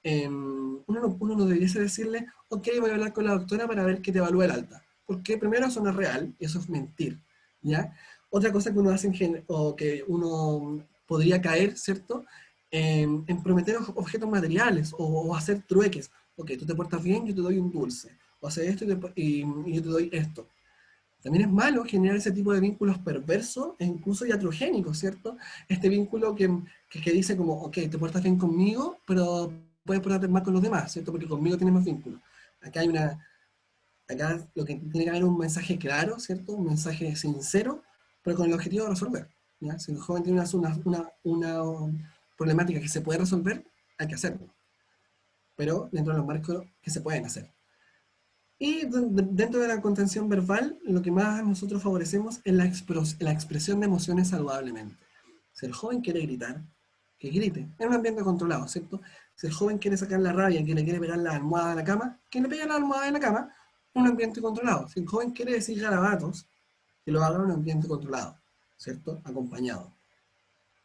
uno no debiese decirle, ok, voy a hablar con la doctora para ver que te evalúe el alta. Porque primero eso no es real, y eso es mentir, ¿ya? Otra cosa que uno hace o que uno podría caer, ¿cierto? En prometer objetos materiales o hacer trueques. Ok, tú te portas bien, yo te doy un dulce. O haces esto y yo te doy esto. También es malo generar ese tipo de vínculos perversos e incluso iatrogénicos, ¿cierto? Este vínculo que dice como, ok, te portas bien conmigo, pero puedes portarte mal con los demás, ¿cierto? Porque conmigo tienes más vínculos. Acá lo que tiene que haber un mensaje claro, ¿cierto? Un mensaje sincero, pero con el objetivo de resolver, ¿ya? Si el joven tiene una problemática que se puede resolver, hay que hacerlo. Pero dentro de los marcos que se pueden hacer. Y dentro de la contención verbal, lo que más nosotros favorecemos es la expresión de emociones saludablemente. Si el joven quiere gritar, que grite, en un ambiente controlado, ¿cierto? Si el joven quiere sacar la rabia, que le quiere pegar la almohada a la cama, que le pegue la almohada en la cama, en un ambiente controlado. Si el joven quiere decir garabatos, que lo haga en un ambiente controlado, ¿cierto? Acompañado.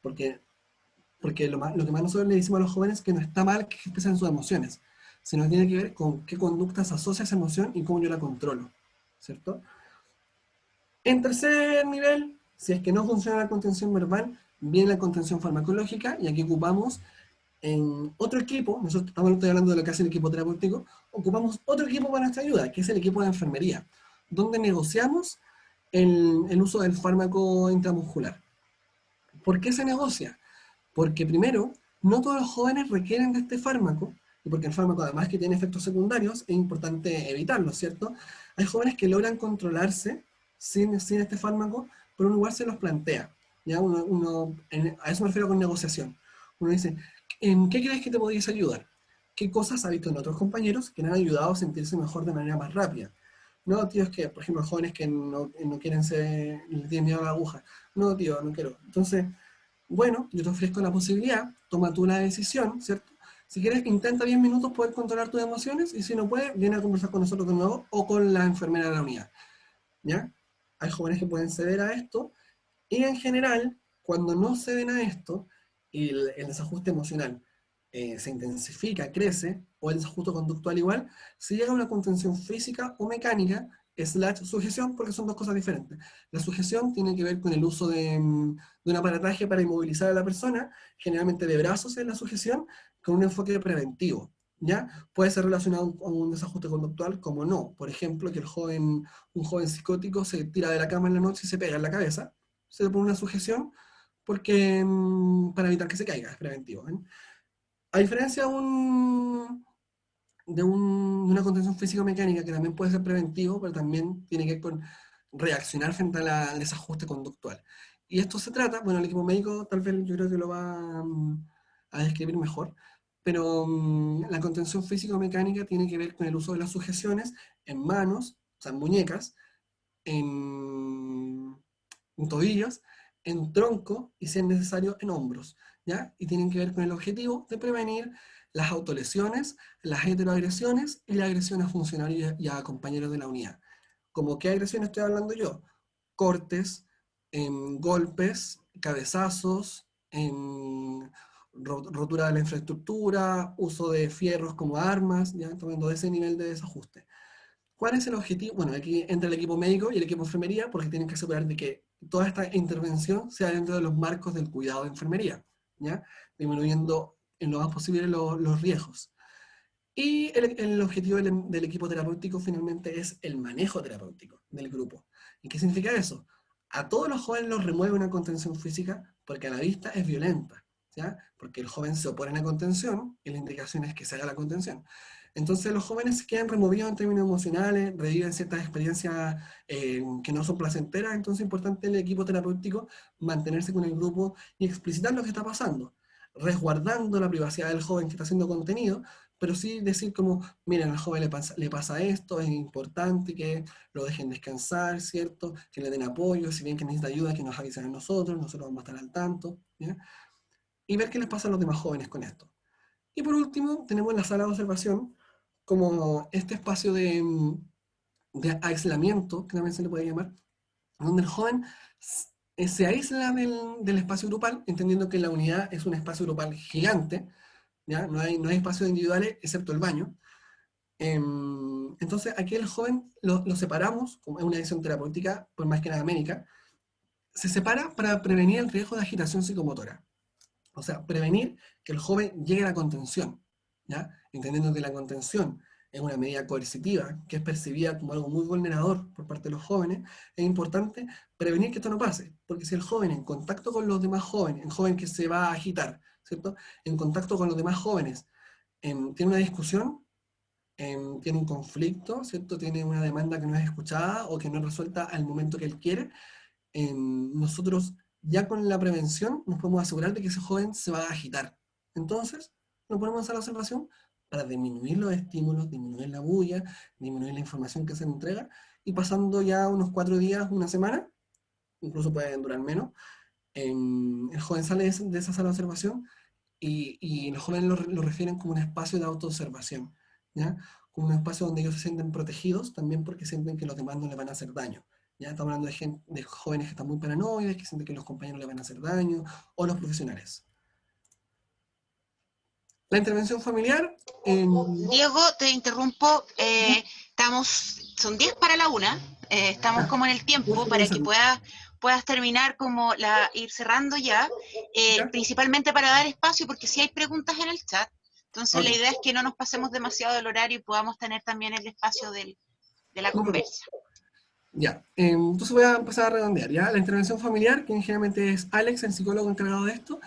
Porque lo que más nosotros le decimos a los jóvenes es que no está mal que expresen sus emociones, sino que tiene que ver con qué conductas asocia esa emoción y cómo yo la controlo, ¿cierto? En tercer nivel, si es que no funciona la contención verbal, viene la contención farmacológica, y aquí ocupamos en otro equipo, nosotros estoy hablando de lo que hace el equipo terapéutico, ocupamos otro equipo para nuestra ayuda, que es el equipo de enfermería, donde negociamos el uso del fármaco intramuscular. ¿Por qué se negocia? Porque primero, no todos los jóvenes requieren de este fármaco, y porque el fármaco además que tiene efectos secundarios, es importante evitarlo, ¿cierto? Hay jóvenes que logran controlarse sin este fármaco, pero uno igual se los plantea, ¿ya? A eso me refiero con negociación. Uno dice, ¿en qué crees que te podrías ayudar? qué cosas ha visto en otros compañeros que le han ayudado a sentirse mejor de manera más rápida. No, tío, es que, por ejemplo, jóvenes que no quieren ser, les tienen miedo a la aguja. No, tío, no quiero. Entonces, bueno, yo te ofrezco la posibilidad, toma tú la decisión, ¿cierto? Si quieres, intenta 10 minutos poder controlar tus emociones, y si no puedes, viene a conversar con nosotros de nuevo o con la enfermera de la unidad, ¿ya? Hay jóvenes que pueden ceder a esto, y en general, cuando no ceden a esto, y el desajuste emocional se intensifica, crece, o el desajuste conductual igual, se llega a una contención física o mecánica, / sujeción, porque son dos cosas diferentes. La sujeción tiene que ver con el uso de un aparataje para inmovilizar a la persona, generalmente de brazos en la sujeción, con un enfoque preventivo, ¿ya? Puede ser relacionado a un desajuste conductual, como no. Por ejemplo, que un joven psicótico se tira de la cama en la noche y se pega en la cabeza, se le pone una sujeción, porque, para evitar que se caiga, es preventivo, ¿eh? A diferencia de una contención físico-mecánica, que también puede ser preventivo, pero también tiene que ver con reaccionar frente al desajuste conductual. Y esto se trata, bueno, el equipo médico tal vez yo creo que lo va a describir mejor, pero la contención físico-mecánica tiene que ver con el uso de las sujeciones en manos, o sea, en muñecas, en tobillos, en tronco y, si es necesario, en hombros, ¿ya? Y tienen que ver con el objetivo de prevenir las autolesiones, las heteroagresiones y las agresiones a funcionarios y a compañeros de la unidad. ¿Cómo qué agresiones estoy hablando yo? Cortes, golpes, cabezazos, rotura de la infraestructura, uso de fierros como armas, ¿ya? Tomando ese nivel de desajuste. ¿Cuál es el objetivo? Bueno, aquí entra el equipo médico y el equipo de enfermería, porque tienen que asegurar de que toda esta intervención sea dentro de los marcos del cuidado de enfermería, ¿ya? Disminuyendo en lo más posible los riesgos. Y el objetivo del equipo terapéutico finalmente es el manejo terapéutico del grupo. ¿Y qué significa eso? A todos los jóvenes los remueve una contención física porque a la vista es violenta, ¿ya? Porque el joven se opone a la contención y la indicación es que se haga la contención. Entonces los jóvenes quedan removidos en términos emocionales, reviven ciertas experiencias que no son placenteras. Entonces es importante el equipo terapéutico mantenerse con el grupo y explicitar lo que está pasando, resguardando la privacidad del joven que está siendo contenido, pero sí decir como, miren, al joven le pasa esto, es importante que lo dejen descansar, ¿cierto? Que le den apoyo, si bien que necesita ayuda, que nos avisen a nosotros vamos a estar al tanto, ¿ya? Y ver qué les pasa a los demás jóvenes con esto. Y por último, tenemos la sala de observación, como este espacio de aislamiento, que también se le puede llamar, donde el joven se aísla del espacio grupal, entendiendo que la unidad es un espacio grupal gigante, ¿ya? No hay espacios individuales excepto el baño. Entonces aquí el joven lo separamos, como es una decisión terapéutica, por más que nada médica, se separa para prevenir el riesgo de agitación psicomotora. O sea, prevenir que el joven llegue a la contención, ¿ya? Entendiendo que la contención es una medida coercitiva, que es percibida como algo muy vulnerador por parte de los jóvenes, es importante prevenir que esto no pase, porque si el joven en contacto con los demás jóvenes, el joven que se va a agitar, ¿cierto? En contacto con los demás jóvenes, tiene una discusión, tiene un conflicto, ¿cierto? Tiene una demanda que no es escuchada o que no es resuelta al momento que él quiere, nosotros ya con la prevención nos podemos asegurar de que ese joven se va a agitar. Entonces, nos ponemos a la observación para disminuir los estímulos, disminuir la bulla, disminuir la información que se le entrega, y pasando ya unos 4 días, una semana, incluso pueden durar menos, el joven sale de esa sala de observación y los jóvenes lo refieren como un espacio de autoobservación, ¿ya? Como un espacio donde ellos se sienten protegidos, también porque sienten que los demás no les van a hacer daño. Ya estamos hablando de jóvenes que están muy paranoides, que sienten que los compañeros les van a hacer daño, o los profesionales. La intervención familiar. Diego, te interrumpo. Son 10 para la 1. Estamos como en el tiempo para que puedas terminar como ir cerrando ya. Principalmente para dar espacio, porque si hay preguntas en el chat. Entonces la idea es que no nos pasemos demasiado del horario y podamos tener también el espacio de la conversa. Ya, entonces voy a empezar a redondear, ¿ya? La intervención familiar, que generalmente es Alex, el psicólogo encargado de esto,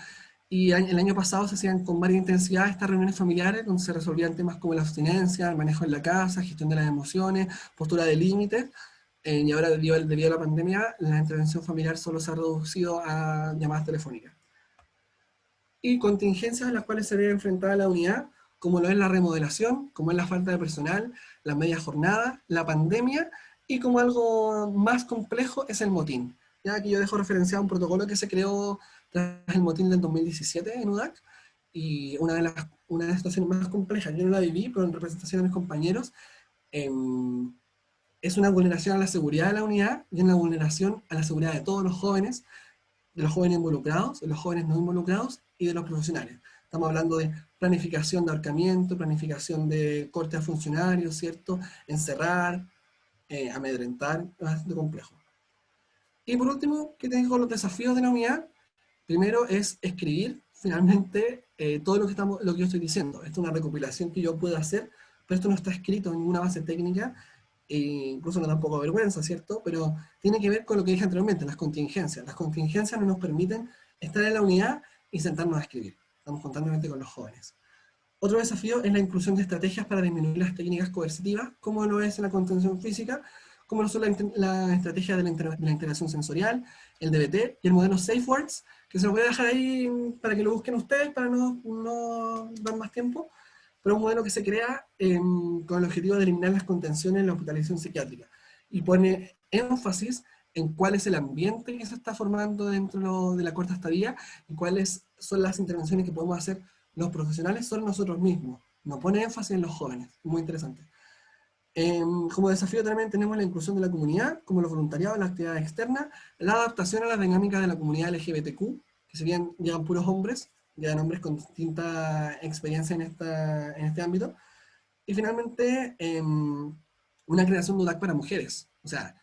y el año pasado se hacían con varias intensidades estas reuniones familiares, donde se resolvían temas como la abstinencia, el manejo en la casa, gestión de las emociones, postura de límites, y ahora debido a la pandemia, la intervención familiar solo se ha reducido a llamadas telefónicas. Y contingencias a las cuales se debe enfrentar la unidad. como lo es la remodelación, como es la falta de personal, la media jornada, la pandemia, y como algo más complejo es el motín. Ya que yo dejo referenciado un protocolo que se creó tras el motín del 2017 en UDAC, y una de las situaciones más complejas, yo no la viví, pero en representación de mis compañeros, es una vulneración a la seguridad de la unidad y una vulneración a la seguridad de todos los jóvenes, de los jóvenes involucrados, de los jóvenes no involucrados y de los profesionales. Estamos hablando de planificación de ahorcamiento, planificación de corte a funcionarios, ¿cierto? Encerrar, amedrentar, es bastante complejo. Y por último, ¿qué tengo con los desafíos de la unidad? Primero es escribir, finalmente, todo lo que yo estoy diciendo. Esto es una recopilación que yo puedo hacer, pero esto no está escrito en ninguna base técnica, e incluso me da un poco de vergüenza, ¿cierto? Pero tiene que ver con lo que dije anteriormente, las contingencias. Las contingencias no nos permiten estar en la unidad y sentarnos a escribir. Estamos constantemente con los jóvenes. Otro desafío es la inclusión de estrategias para disminuir las técnicas coercitivas, como lo es en la contención física, como lo son la estrategia de la integración sensorial, el DBT y el modelo SafeWords, que se lo voy a dejar ahí para que lo busquen ustedes, para no dar más tiempo, pero es un modelo que se crea con el objetivo de eliminar las contenciones en la hospitalización psiquiátrica, y pone énfasis en cuál es el ambiente que se está formando dentro de la corta estadía, y cuáles son las intervenciones que podemos hacer los profesionales sobre nosotros mismos. No pone énfasis en los jóvenes, muy interesante. Como desafío también tenemos la inclusión de la comunidad, como los voluntariados, las actividades externas, la adaptación a las dinámicas de la comunidad LGBTQ, que si bien llegan puros hombres, llegan hombres con distinta experiencia en este ámbito, y finalmente una creación de UDAC para mujeres. O sea,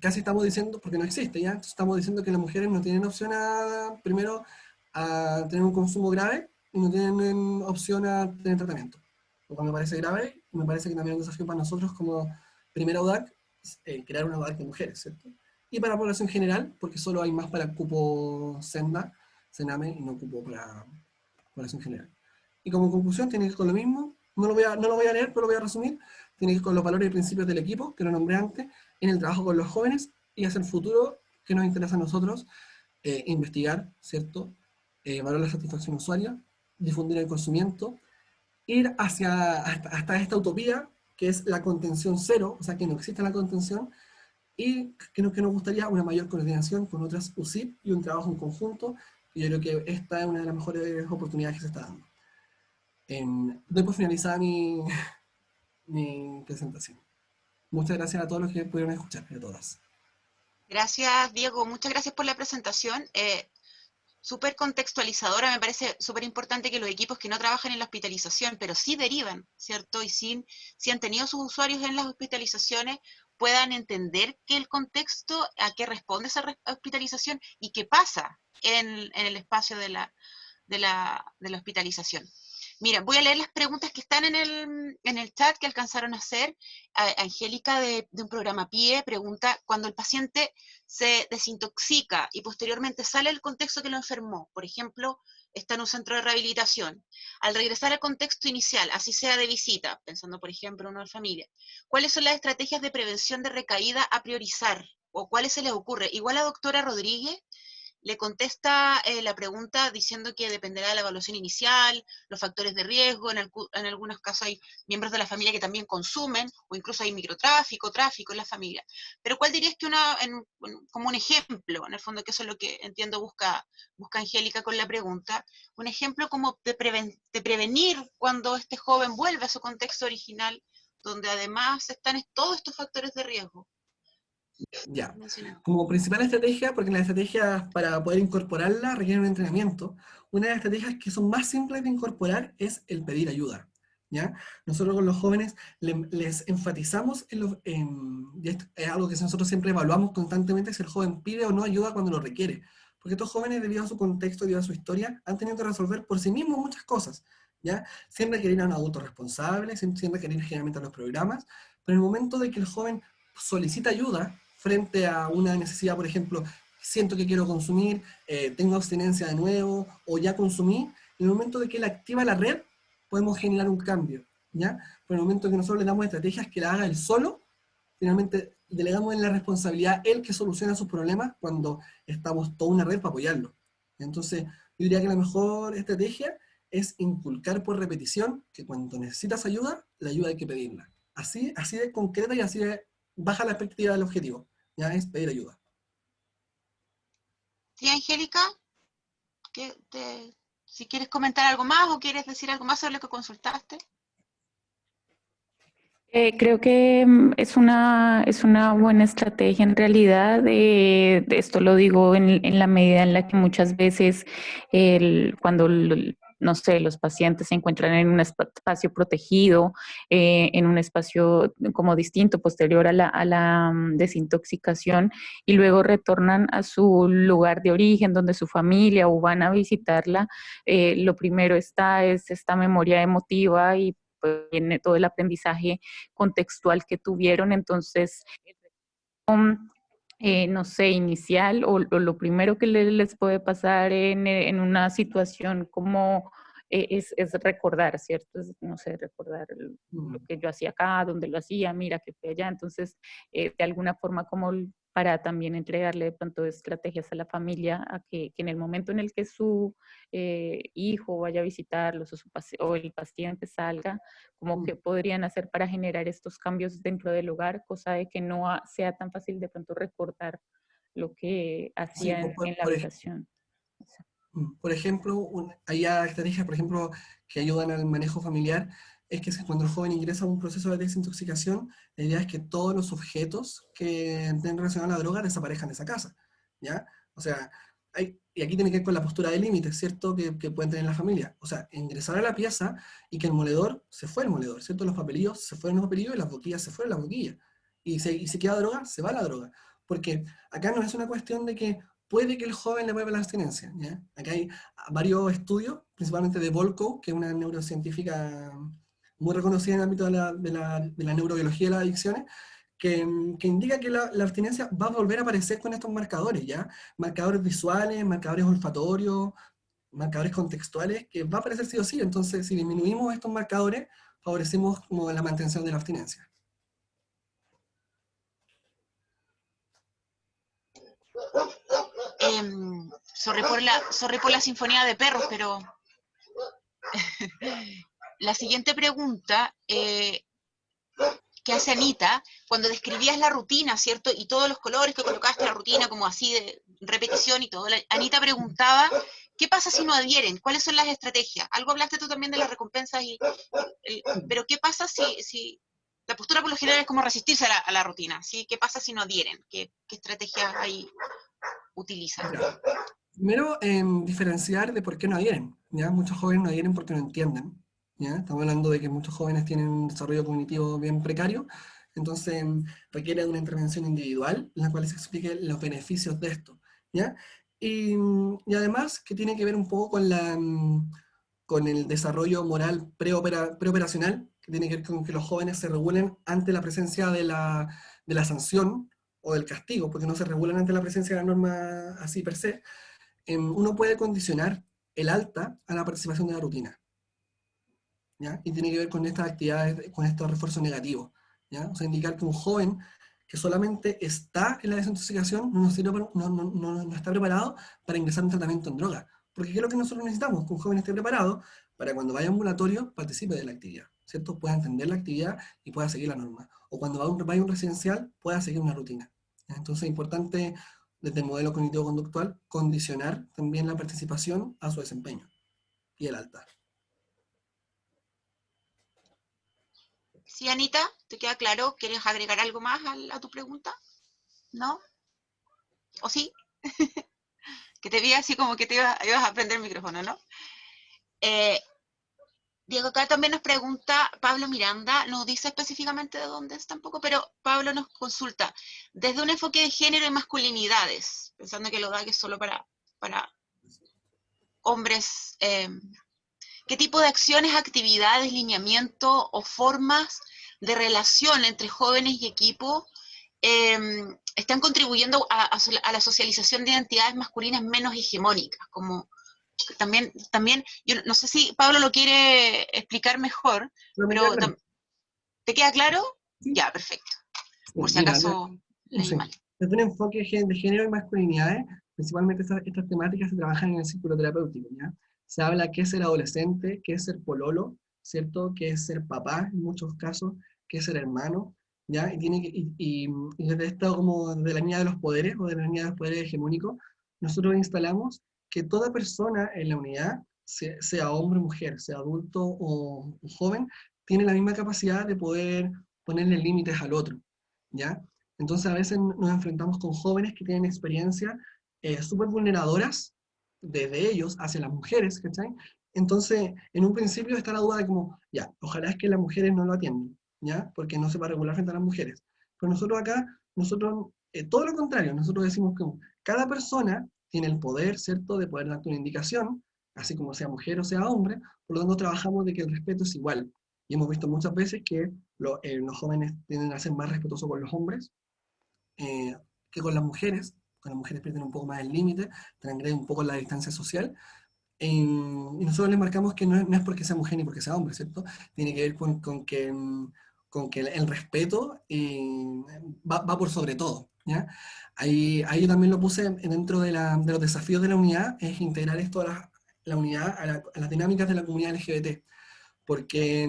casi estamos diciendo, porque no existe ya, estamos diciendo que las mujeres no tienen opción primero, a tener un consumo grave, y no tienen opción a tener tratamiento. Lo cual me parece grave, y me parece que también es un desafío para nosotros como primera UDAC, crear una UDAC de mujeres, ¿cierto? Y para la población general, porque solo hay más para el cupo Senda, Sename, y no cupo para población general. Y como conclusión tiene que ir con lo mismo, no lo voy a leer, pero lo voy a resumir, tiene que ir con los valores y principios del equipo, que lo nombré antes, en el trabajo con los jóvenes, y hacia el futuro que nos interesa a nosotros, investigar, ¿cierto? Valorar la satisfacción usuaria, difundir el conocimiento, ir hasta esta utopía, que es la contención cero, o sea, que no existe la contención, y que nos gustaría una mayor coordinación con otras UCIP y un trabajo en conjunto, y yo creo que esta es una de las mejores oportunidades que se está dando. Doy por finalizada mi presentación. Muchas gracias a todos los que pudieron escuchar, y a todas. Gracias, Diego. Muchas gracias por la presentación. Súper contextualizadora, me parece súper importante que los equipos que no trabajan en la hospitalización, pero sí derivan, ¿cierto? Y si han tenido sus usuarios en las hospitalizaciones, puedan entender que el contexto, a qué responde esa hospitalización y qué pasa en el espacio de la hospitalización. Mira, voy a leer las preguntas que están en el chat que alcanzaron a hacer. Angélica de un programa PIE pregunta, cuando el paciente se desintoxica y posteriormente sale del contexto que lo enfermó, por ejemplo, está en un centro de rehabilitación, al regresar al contexto inicial, así sea de visita, pensando por ejemplo en una familia, ¿cuáles son las estrategias de prevención de recaída a priorizar? ¿O cuáles se les ocurre? Igual a doctora Rodríguez le contesta la pregunta diciendo que dependerá de la evaluación inicial, los factores de riesgo, en algunos casos hay miembros de la familia que también consumen, o incluso hay microtráfico, tráfico en la familia. Pero ¿cuál dirías que como un ejemplo, en el fondo, que eso es lo que entiendo busca Angélica con la pregunta, un ejemplo como de prevenir cuando este joven vuelve a su contexto original, donde además están todos estos factores de riesgo? Ya, como principal estrategia, porque las estrategias para poder incorporarla requieren un entrenamiento, una de las estrategias que son más simples de incorporar es el pedir ayuda, ¿ya? Nosotros con los jóvenes les enfatizamos y esto es algo que nosotros siempre evaluamos constantemente, si el joven pide o no ayuda cuando lo requiere, porque estos jóvenes, debido a su contexto, debido a su historia, han tenido que resolver por sí mismos muchas cosas, ¿ya? Sin requerir a un adulto responsable, sin requerir generalmente a los programas, pero en el momento de que el joven solicita ayuda frente a una necesidad, por ejemplo, siento que quiero consumir, tengo abstinencia de nuevo, o ya consumí, en el momento de que él activa la red, podemos generar un cambio, ¿ya? Pero en el momento que nosotros le damos estrategias que la haga él solo, finalmente delegamos en la responsabilidad él que soluciona sus problemas cuando estamos toda una red para apoyarlo. Entonces, yo diría que la mejor estrategia es inculcar por repetición que cuando necesitas ayuda, la ayuda hay que pedirla. Así de concreta y así de baja la expectativa del objetivo. Ya es pedir ayuda. ¿Sí, Angélica? Si quieres comentar algo más o quieres decir algo más sobre lo que consultaste. Creo que es una buena estrategia en realidad. Esto lo digo en la medida en la que muchas veces cuando, no sé, los pacientes se encuentran en un espacio protegido, en un espacio como distinto, posterior a la desintoxicación, y luego retornan a su lugar de origen, donde su familia o van a visitarla, lo primero es esta memoria emotiva y pues viene todo el aprendizaje contextual que tuvieron. Entonces, no sé, inicial o lo primero que les puede pasar en una situación como es recordar, ¿cierto? No sé, recordar lo que yo hacía acá, dónde lo hacía, mira que fue allá. Entonces, de alguna forma como para también entregarle de pronto estrategias a la familia a que en el momento en el que su hijo vaya a visitarlos o el paciente salga, como que podrían hacer para generar estos cambios dentro del hogar, cosa de que no sea tan fácil de pronto recordar lo que Sí, hacía en la habitación. por ejemplo, hay estrategias, por ejemplo, que ayudan al manejo familiar, es que cuando el joven ingresa a un proceso de desintoxicación, la idea es que todos los objetos que estén relacionados a la droga desaparezcan de esa casa, ¿ya? O sea, y aquí tiene que ver con la postura de límite, ¿cierto?, que pueden tener la familia. O sea, ingresar a la pieza y que el moledor se fue el moledor, ¿cierto? Los papelillos se fueron los papelillos y las boquillas se fueron las boquillas. Y si queda droga, se va la droga. Porque acá no es una cuestión de que puede que el joven le vuelva la abstinencia, ¿ya? Acá hay varios estudios, principalmente de Volkow, que es una neurocientífica muy reconocida en el ámbito de la neurobiología de las adicciones, que indica que la abstinencia va a volver a aparecer con estos marcadores, ¿ya? Marcadores visuales, marcadores olfatorios, marcadores contextuales, que va a aparecer sí o sí. Entonces, si disminuimos estos marcadores, favorecemos como la mantención de la abstinencia. Sorry por la sinfonía de perros, pero la siguiente pregunta que hace Anita, cuando describías la rutina, ¿cierto? Y todos los colores que colocaste en la rutina, como así de repetición y todo, Anita preguntaba, ¿qué pasa si no adhieren? ¿Cuáles son las estrategias? Algo hablaste tú también de las recompensas, pero ¿qué pasa si la postura por lo general es como resistirse a la rutina? ¿Sí? ¿Qué pasa si no adhieren? ¿Qué estrategias ahí utilizan? Primero, diferenciar de por qué no adhieren, ¿ya? Muchos jóvenes no adhieren porque no entienden, ¿ya? Estamos hablando de que muchos jóvenes tienen un desarrollo cognitivo bien precario, entonces requiere de una intervención individual en la cual se explique los beneficios de esto, ¿ya? Y además que tiene que ver un poco con el desarrollo moral preoperacional, que tiene que ver con que los jóvenes se regulen ante la presencia de la sanción o del castigo, porque no se regulan ante la presencia de la norma así per se. Uno puede condicionar el alta a la participación de la rutina, ¿ya? Y tiene que ver con estas actividades, con estos refuerzos negativos, ¿ya? O sea, indicar que un joven que solamente está en la desintoxicación no está preparado para ingresar a un tratamiento en droga. Porque ¿qué es lo que nosotros necesitamos? Que un joven esté preparado para cuando vaya a ambulatorio participe de la actividad, ¿cierto? Pueda entender la actividad y pueda seguir la norma. O cuando vaya a un residencial pueda seguir una rutina, ¿ya? Entonces es importante, desde el modelo cognitivo-conductual, condicionar también la participación a su desempeño y el alta. Sí, Anita, ¿te queda claro? ¿Quieres agregar algo más a tu pregunta? ¿No? ¿O sí? Que te vi así como que ibas a prender el micrófono, ¿no? Diego, acá también nos pregunta Pablo Miranda, no dice específicamente de dónde es tampoco, pero Pablo nos consulta, desde un enfoque de género y masculinidades, pensando que lo da que es solo para hombres, ¿qué tipo de acciones, actividades, lineamiento o formas de relación entre jóvenes y equipo están contribuyendo a la socialización de identidades masculinas menos hegemónicas? Como también, yo no sé si Pablo lo quiere explicar mejor, pero ¿te queda claro? Sí. Ya, perfecto. Por si Mira, acaso leí mal. Desde un enfoque de género y masculinidades, principalmente estas temáticas se trabajan en el círculo terapéutico, ¿ya? Se habla qué es ser adolescente, qué es ser pololo, ¿cierto? Qué es ser papá en muchos casos, qué es ser hermano, ¿ya? Y desde esto como de la línea de los poderes o de la línea de los poderes hegemónicos, nosotros instalamos que toda persona en la unidad, sea hombre o mujer, sea adulto o joven, tiene la misma capacidad de poder ponerle límites al otro, ¿ya? Entonces a veces nos enfrentamos con jóvenes que tienen experiencias súper vulneradoras desde ellos hacia las mujeres, ¿cachai? Entonces, en un principio está la duda de como, ya, ojalá es que las mujeres no lo atiendan, ¿ya? Porque no se va a regular frente a las mujeres. Pero nosotros acá, todo lo contrario, nosotros decimos que cada persona tiene el poder, ¿cierto?, de poder darte una indicación, así como sea mujer o sea hombre, por lo tanto trabajamos de que el respeto es igual. Y hemos visto muchas veces que los jóvenes tienden a ser más respetuosos con los hombres que con las mujeres pierden un poco más el límite, transgreden un poco la distancia social, y nosotros les marcamos que no es porque sea mujer ni porque sea hombre, ¿cierto? Tiene que ver con que el respeto va por sobre todo, ¿ya? Ahí yo también lo puse dentro de los desafíos de la unidad, es integrar esto a la unidad, a las dinámicas de la comunidad LGBT, porque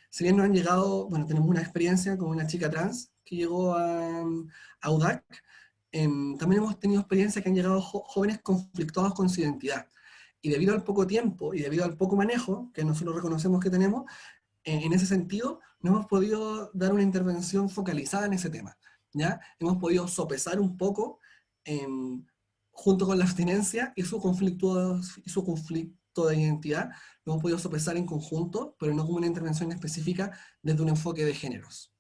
si bien nos han llegado, bueno, tenemos una experiencia con una chica trans que llegó a UDAC, también hemos tenido experiencias que han llegado jóvenes conflictuados con su identidad. Y debido al poco tiempo y debido al poco manejo que nosotros reconocemos que tenemos, en ese sentido, no hemos podido dar una intervención focalizada en ese tema, ¿ya? Hemos podido sopesar un poco, junto con la abstinencia y su conflicto de identidad, lo hemos podido sopesar en conjunto, pero no como una intervención específica desde un enfoque de géneros.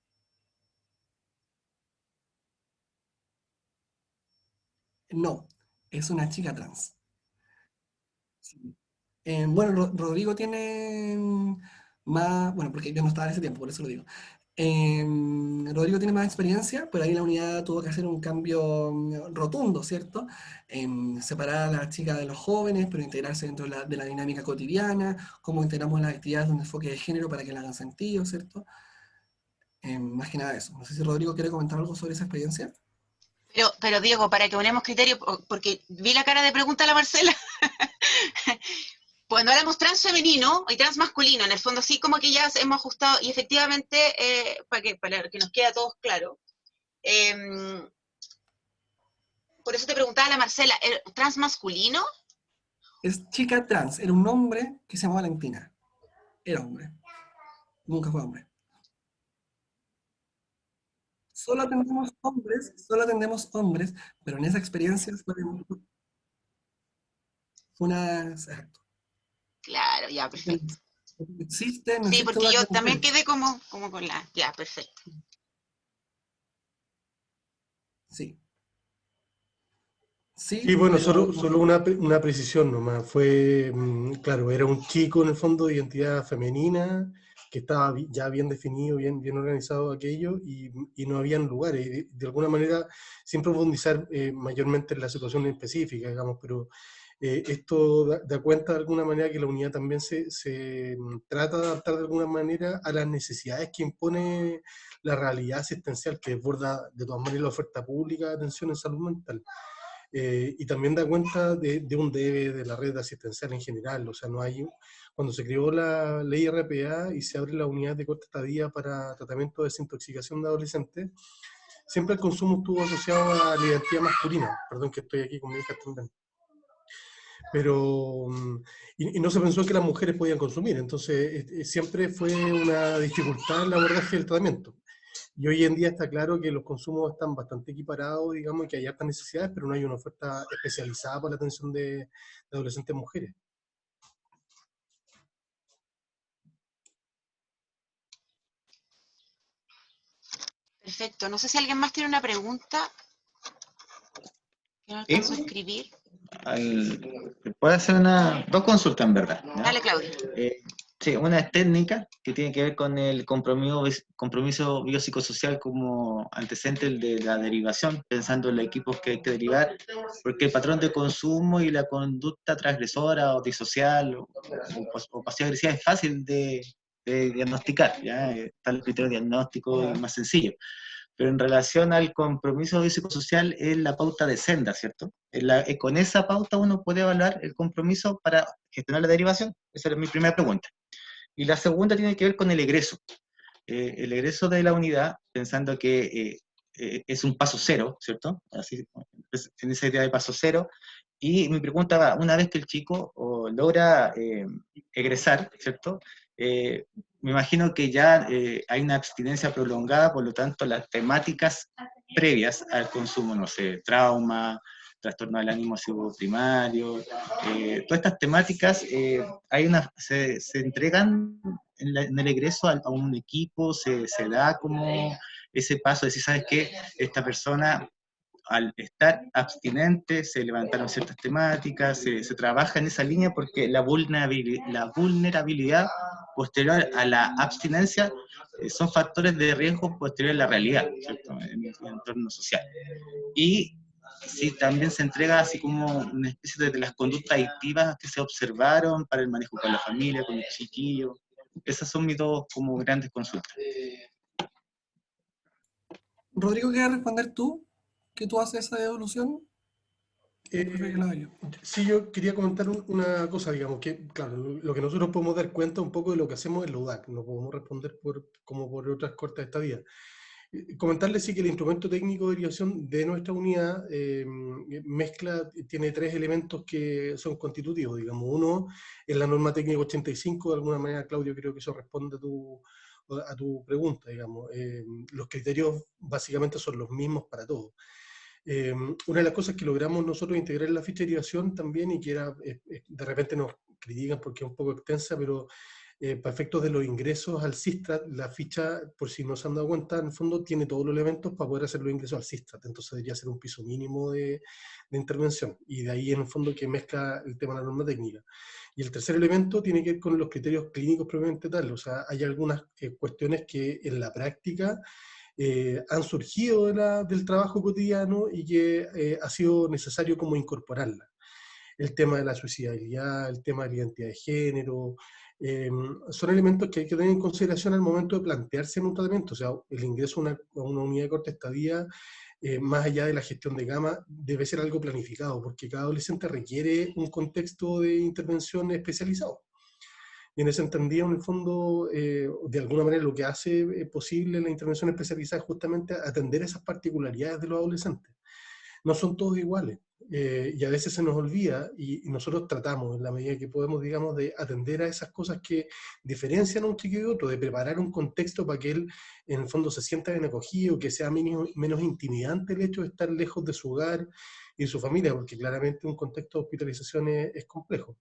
No, es una chica trans. Sí. Bueno, Rodrigo tiene más, bueno, porque yo no estaba en ese tiempo, por eso lo digo. Rodrigo tiene más experiencia, pero ahí la unidad tuvo que hacer un cambio rotundo, ¿cierto? Separar a la chica de los jóvenes, pero integrarse dentro de la dinámica cotidiana, cómo integramos las actividades de un enfoque de género para que le hagan sentido, ¿cierto? Más que nada eso. No sé si Rodrigo quiere comentar algo sobre esa experiencia. Pero Diego, para que ponemos criterio, porque vi la cara de pregunta a la Marcela. Cuando hablamos trans femenino y trans masculino, en el fondo sí como que ya hemos ajustado, y efectivamente, para que nos quede a todos claro, por eso te preguntaba la Marcela, ¿trans masculino? Es chica trans, era un hombre que se llamaba Valentina. Era hombre, nunca fue hombre. Solo atendemos hombres, pero en esa experiencia fue una... Exacto. Claro, ya, perfecto. No Sí, existe porque duda yo de también mujeres. quedé como con la... Ya, perfecto. Sí. Sí, Sí, bueno, pero solo una precisión nomás. Fue, claro, era un chico en el fondo de identidad femenina, que estaba ya bien definido, bien organizado aquello, y no habían lugares. Y de alguna manera, sin profundizar mayormente en la situación específica, digamos, pero esto da cuenta de alguna manera que la unidad también se trata de adaptar de alguna manera a las necesidades que impone la realidad asistencial, que desborda de todas maneras la oferta pública de atención en salud mental. Y también da cuenta de un debe de la red asistencial en general. O sea, no hay, cuando se creó la ley RPA y se abre la unidad de corta estadía para tratamiento de desintoxicación de adolescentes, siempre el consumo estuvo asociado a la identidad masculina. Perdón que estoy aquí con mi hija también. Pero, y no se pensó que las mujeres podían consumir, entonces siempre fue una dificultad el abordaje del tratamiento. Y hoy en día está claro que los consumos están bastante equiparados, digamos, y que hay hartas necesidades, pero no hay una oferta especializada para la atención de adolescentes mujeres. Perfecto. No sé si alguien más tiene una pregunta que no alcanzo a escribir. Puedo hacer dos consultas en verdad, ¿no? Dale, Claudia. Sí, una es técnica, que tiene que ver con el compromiso biopsicosocial como antecedente de la derivación, pensando en los equipos que hay que derivar, porque el patrón de consumo y la conducta transgresora o disocial o pasivo-agresiva es fácil de diagnosticar, ¿ya? Está el criterio diagnóstico más sencillo. pero en relación al compromiso biopsicosocial es la pauta de senda, ¿cierto? Con esa pauta uno puede evaluar el compromiso para gestionar la derivación. Esa era mi primera pregunta. Y la segunda tiene que ver con el egreso. El egreso de la unidad, pensando que es un paso cero, ¿cierto? Así, en esa idea de paso cero. Y mi pregunta va, una vez que el chico logra egresar, ¿cierto? Me imagino que ya hay una abstinencia prolongada, por lo tanto las temáticas previas al consumo, no sé, trauma, trastorno del ánimo primario, todas estas temáticas se entregan en el egreso a un equipo, se da como ese paso de decir, ¿sabes qué? Esta persona, al estar abstinente, se levantaron ciertas temáticas, se trabaja en esa línea porque la vulnerabilidad posterior a la abstinencia son factores de riesgo posterior a la realidad, ¿cierto? En el entorno social. Y sí, también se entrega así como una especie de las conductas adictivas que se observaron para el manejo con la familia, con los chiquillos. Esas son mis dos como grandes consultas. Rodrigo, ¿quieres responder tú? ¿Que tú haces esa evolución? Sí, yo quería comentar una cosa, digamos, que claro, lo que nosotros podemos dar cuenta un poco de lo que hacemos en la UDAC, no podemos responder como por otras cortas estadías. Comentarles sí que el instrumento técnico de derivación de nuestra unidad tiene 3 elementos que son constitutivos, digamos. Uno es la norma técnica 85, de alguna manera, Claudio, creo que eso responde a tu pregunta, digamos. Los criterios básicamente son los mismos para todos. Una de las cosas que logramos nosotros integrar en la ficha de derivación también, y que era, de repente nos critican porque es un poco extensa, pero para efectos de los ingresos al SISTRAT, la ficha, por si no se han dado cuenta, en el fondo tiene todos los elementos para poder hacer los ingresos al SISTRAT, entonces debería ser un piso mínimo de intervención, y de ahí en el fondo que mezcla el tema de la norma técnica. Y el tercer elemento tiene que ver con los criterios clínicos propiamente tal, o sea, hay algunas cuestiones que en la práctica han surgido del trabajo cotidiano y que ha sido necesario como incorporarla. El tema de la suicidabilidad, el tema de la identidad de género, son elementos que hay que tener en consideración al momento de plantearse en un tratamiento. O sea, el ingreso a una unidad de corta estadía, más allá de la gestión de gama, debe ser algo planificado, porque cada adolescente requiere un contexto de intervención especializado. Y en ese entendido, en el fondo, de alguna manera lo que hace posible la intervención especializada es justamente atender esas particularidades de los adolescentes. No son todos iguales, y a veces se nos olvida, y nosotros tratamos, en la medida que podemos, digamos, de atender a esas cosas que diferencian a un chico y otro, de preparar un contexto para que él, en el fondo, se sienta bien acogido, que sea menos intimidante el hecho de estar lejos de su hogar y de su familia, porque claramente un contexto de hospitalización es complejo.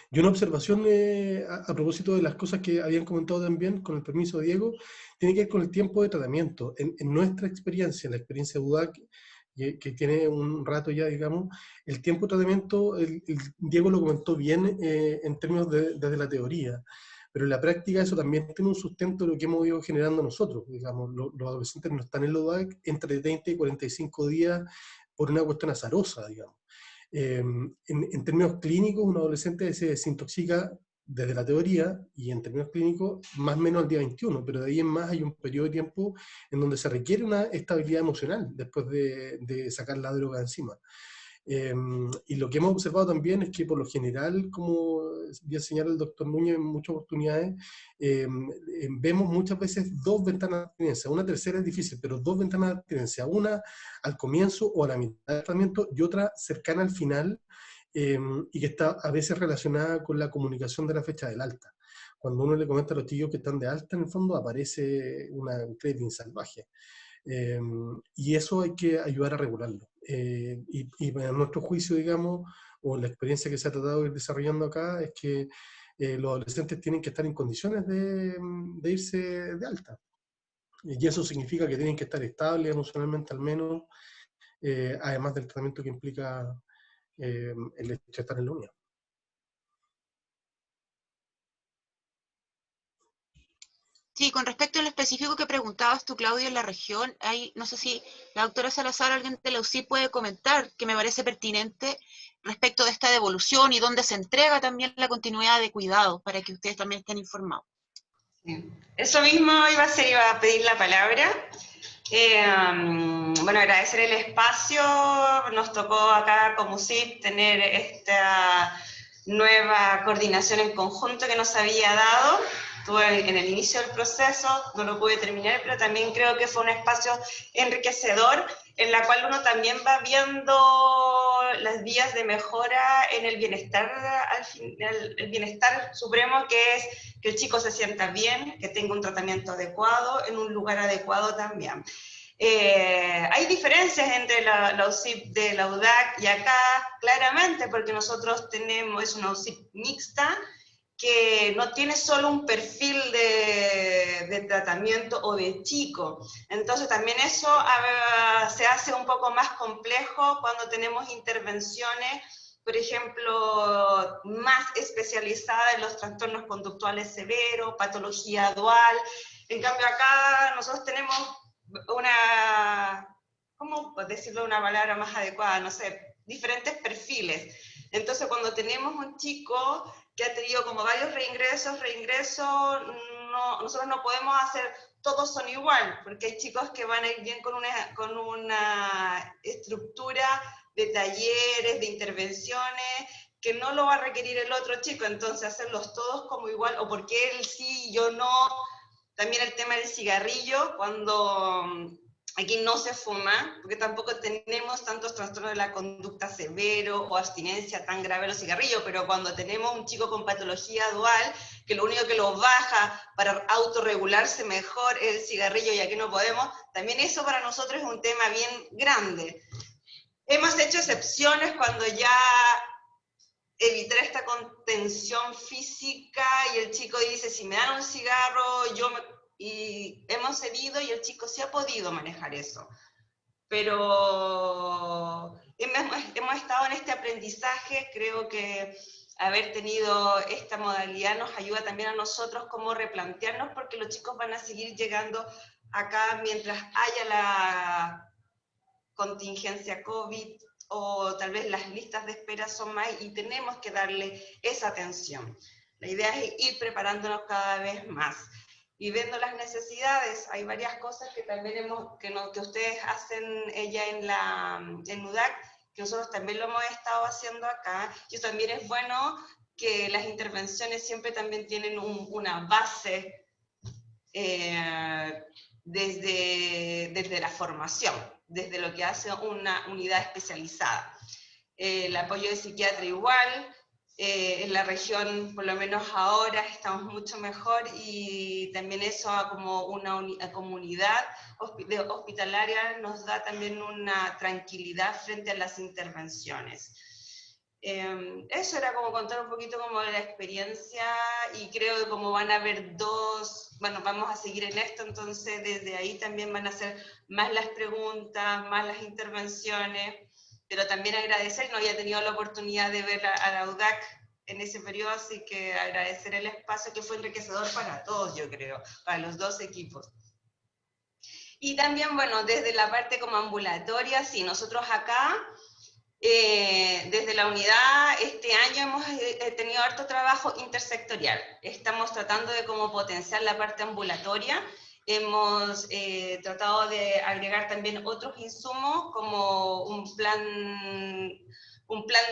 Y una observación a propósito de las cosas que habían comentado también, con el permiso de Diego, tiene que ver con el tiempo de tratamiento. En nuestra experiencia, en la experiencia de UDAC, que tiene un rato ya, digamos, el tiempo de tratamiento, Diego lo comentó bien en términos desde la teoría, pero en la práctica eso también tiene un sustento de lo que hemos ido generando nosotros. Digamos, los adolescentes no están en la UDAC entre 30 y 45 días por una cuestión azarosa, digamos. En términos clínicos, un adolescente se desintoxica desde la teoría, y en términos clínicos, más o menos al día 21, pero de ahí en más hay un periodo de tiempo en donde se requiere una estabilidad emocional después de sacar la droga encima. Y lo que hemos observado también es que por lo general, como bien señala el doctor Núñez en muchas oportunidades, vemos muchas veces 2 ventanas de abstinencia. Una tercera es difícil, pero 2 ventanas de abstinencia. Una al comienzo o a la mitad del tratamiento, y otra cercana al final, y que está a veces relacionada con la comunicación de la fecha del alta. Cuando uno le comenta a los chicos que están de alta, en el fondo aparece un craving salvaje. Y eso hay que ayudar a regularlo. Y a nuestro juicio, digamos, o la experiencia que se ha tratado de ir desarrollando acá, es que los adolescentes tienen que estar en condiciones de irse de alta. Y eso significa que tienen que estar estables emocionalmente al menos, además del tratamiento que implica el hecho de estar en la unidad. Sí, con respecto a lo específico que preguntabas tú, Claudio, en la región, no sé si la doctora Salazar, alguien de la UCI puede comentar, que me parece pertinente respecto de esta devolución y dónde se entrega también la continuidad de cuidado, para que ustedes también estén informados. Sí. Eso mismo iba a pedir la palabra. Bueno, agradecer el espacio. Nos tocó acá como UCIP tener esta nueva coordinación en conjunto que nos había dado. Estuve en el inicio del proceso, no lo pude terminar, pero también creo que fue un espacio enriquecedor en la cual uno también va viendo las vías de mejora en el bienestar, al final, el bienestar supremo, que es que el chico se sienta bien, que tenga un tratamiento adecuado, en un lugar adecuado también. Hay diferencias entre la UCIP de la UDAC y acá, claramente, porque nosotros tenemos, es una UCIP mixta, que no tiene solo un perfil de tratamiento o de chico. Entonces también eso se hace un poco más complejo cuando tenemos intervenciones, por ejemplo, más especializadas en los trastornos conductuales severos, patología dual. En cambio acá nosotros tenemos una, ¿cómo decirlo una palabra más adecuada? No sé, diferentes perfiles. Entonces cuando tenemos un chico que ha tenido como varios reingresos, nosotros no podemos hacer, todos son igual, porque hay chicos que van a ir bien con una estructura de talleres, de intervenciones, que no lo va a requerir el otro chico, entonces hacerlos todos como igual, o porque él sí, yo no. También el tema del cigarrillo, cuando aquí no se fuma, porque tampoco tenemos tantos trastornos de la conducta severo o abstinencia tan grave de los cigarrillos, pero cuando tenemos un chico con patología dual, que lo único que lo baja para autorregularse mejor es el cigarrillo y aquí no podemos, también eso para nosotros es un tema bien grande. Hemos hecho excepciones cuando ya evitar esta contención física y el chico dice, si me dan un cigarro, y hemos cedido y el chico sí ha podido manejar eso. Pero hemos estado en este aprendizaje, creo que haber tenido esta modalidad nos ayuda también a nosotros como replantearnos, porque los chicos van a seguir llegando acá mientras haya la contingencia COVID, o tal vez las listas de espera son más, y tenemos que darle esa atención. La idea es ir preparándonos cada vez más y viendo las necesidades. Hay varias cosas que también que ustedes hacen en UDAC, que nosotros también lo hemos estado haciendo acá, y también es bueno que las intervenciones siempre también tienen una base desde la formación, desde lo que hace una unidad especializada. El apoyo de psiquiatra igual, en la región, por lo menos ahora, estamos mucho mejor, y también eso como una comunidad hospitalaria nos da también una tranquilidad frente a las intervenciones. Eso era como contar un poquito como de la experiencia, y creo que como van a haber bueno, vamos a seguir en esto, entonces desde ahí también van a ser más las preguntas, más las intervenciones, pero también agradecer, no había tenido la oportunidad de ver a la UDAC en ese periodo, así que agradecer el espacio, que fue enriquecedor para todos, yo creo, para los dos equipos. Y también, bueno, desde la parte como ambulatoria, sí, nosotros acá, desde la unidad, este año hemos tenido harto trabajo intersectorial. Estamos tratando de como potenciar la parte ambulatoria. Hemos tratado de agregar también otros insumos, como un plan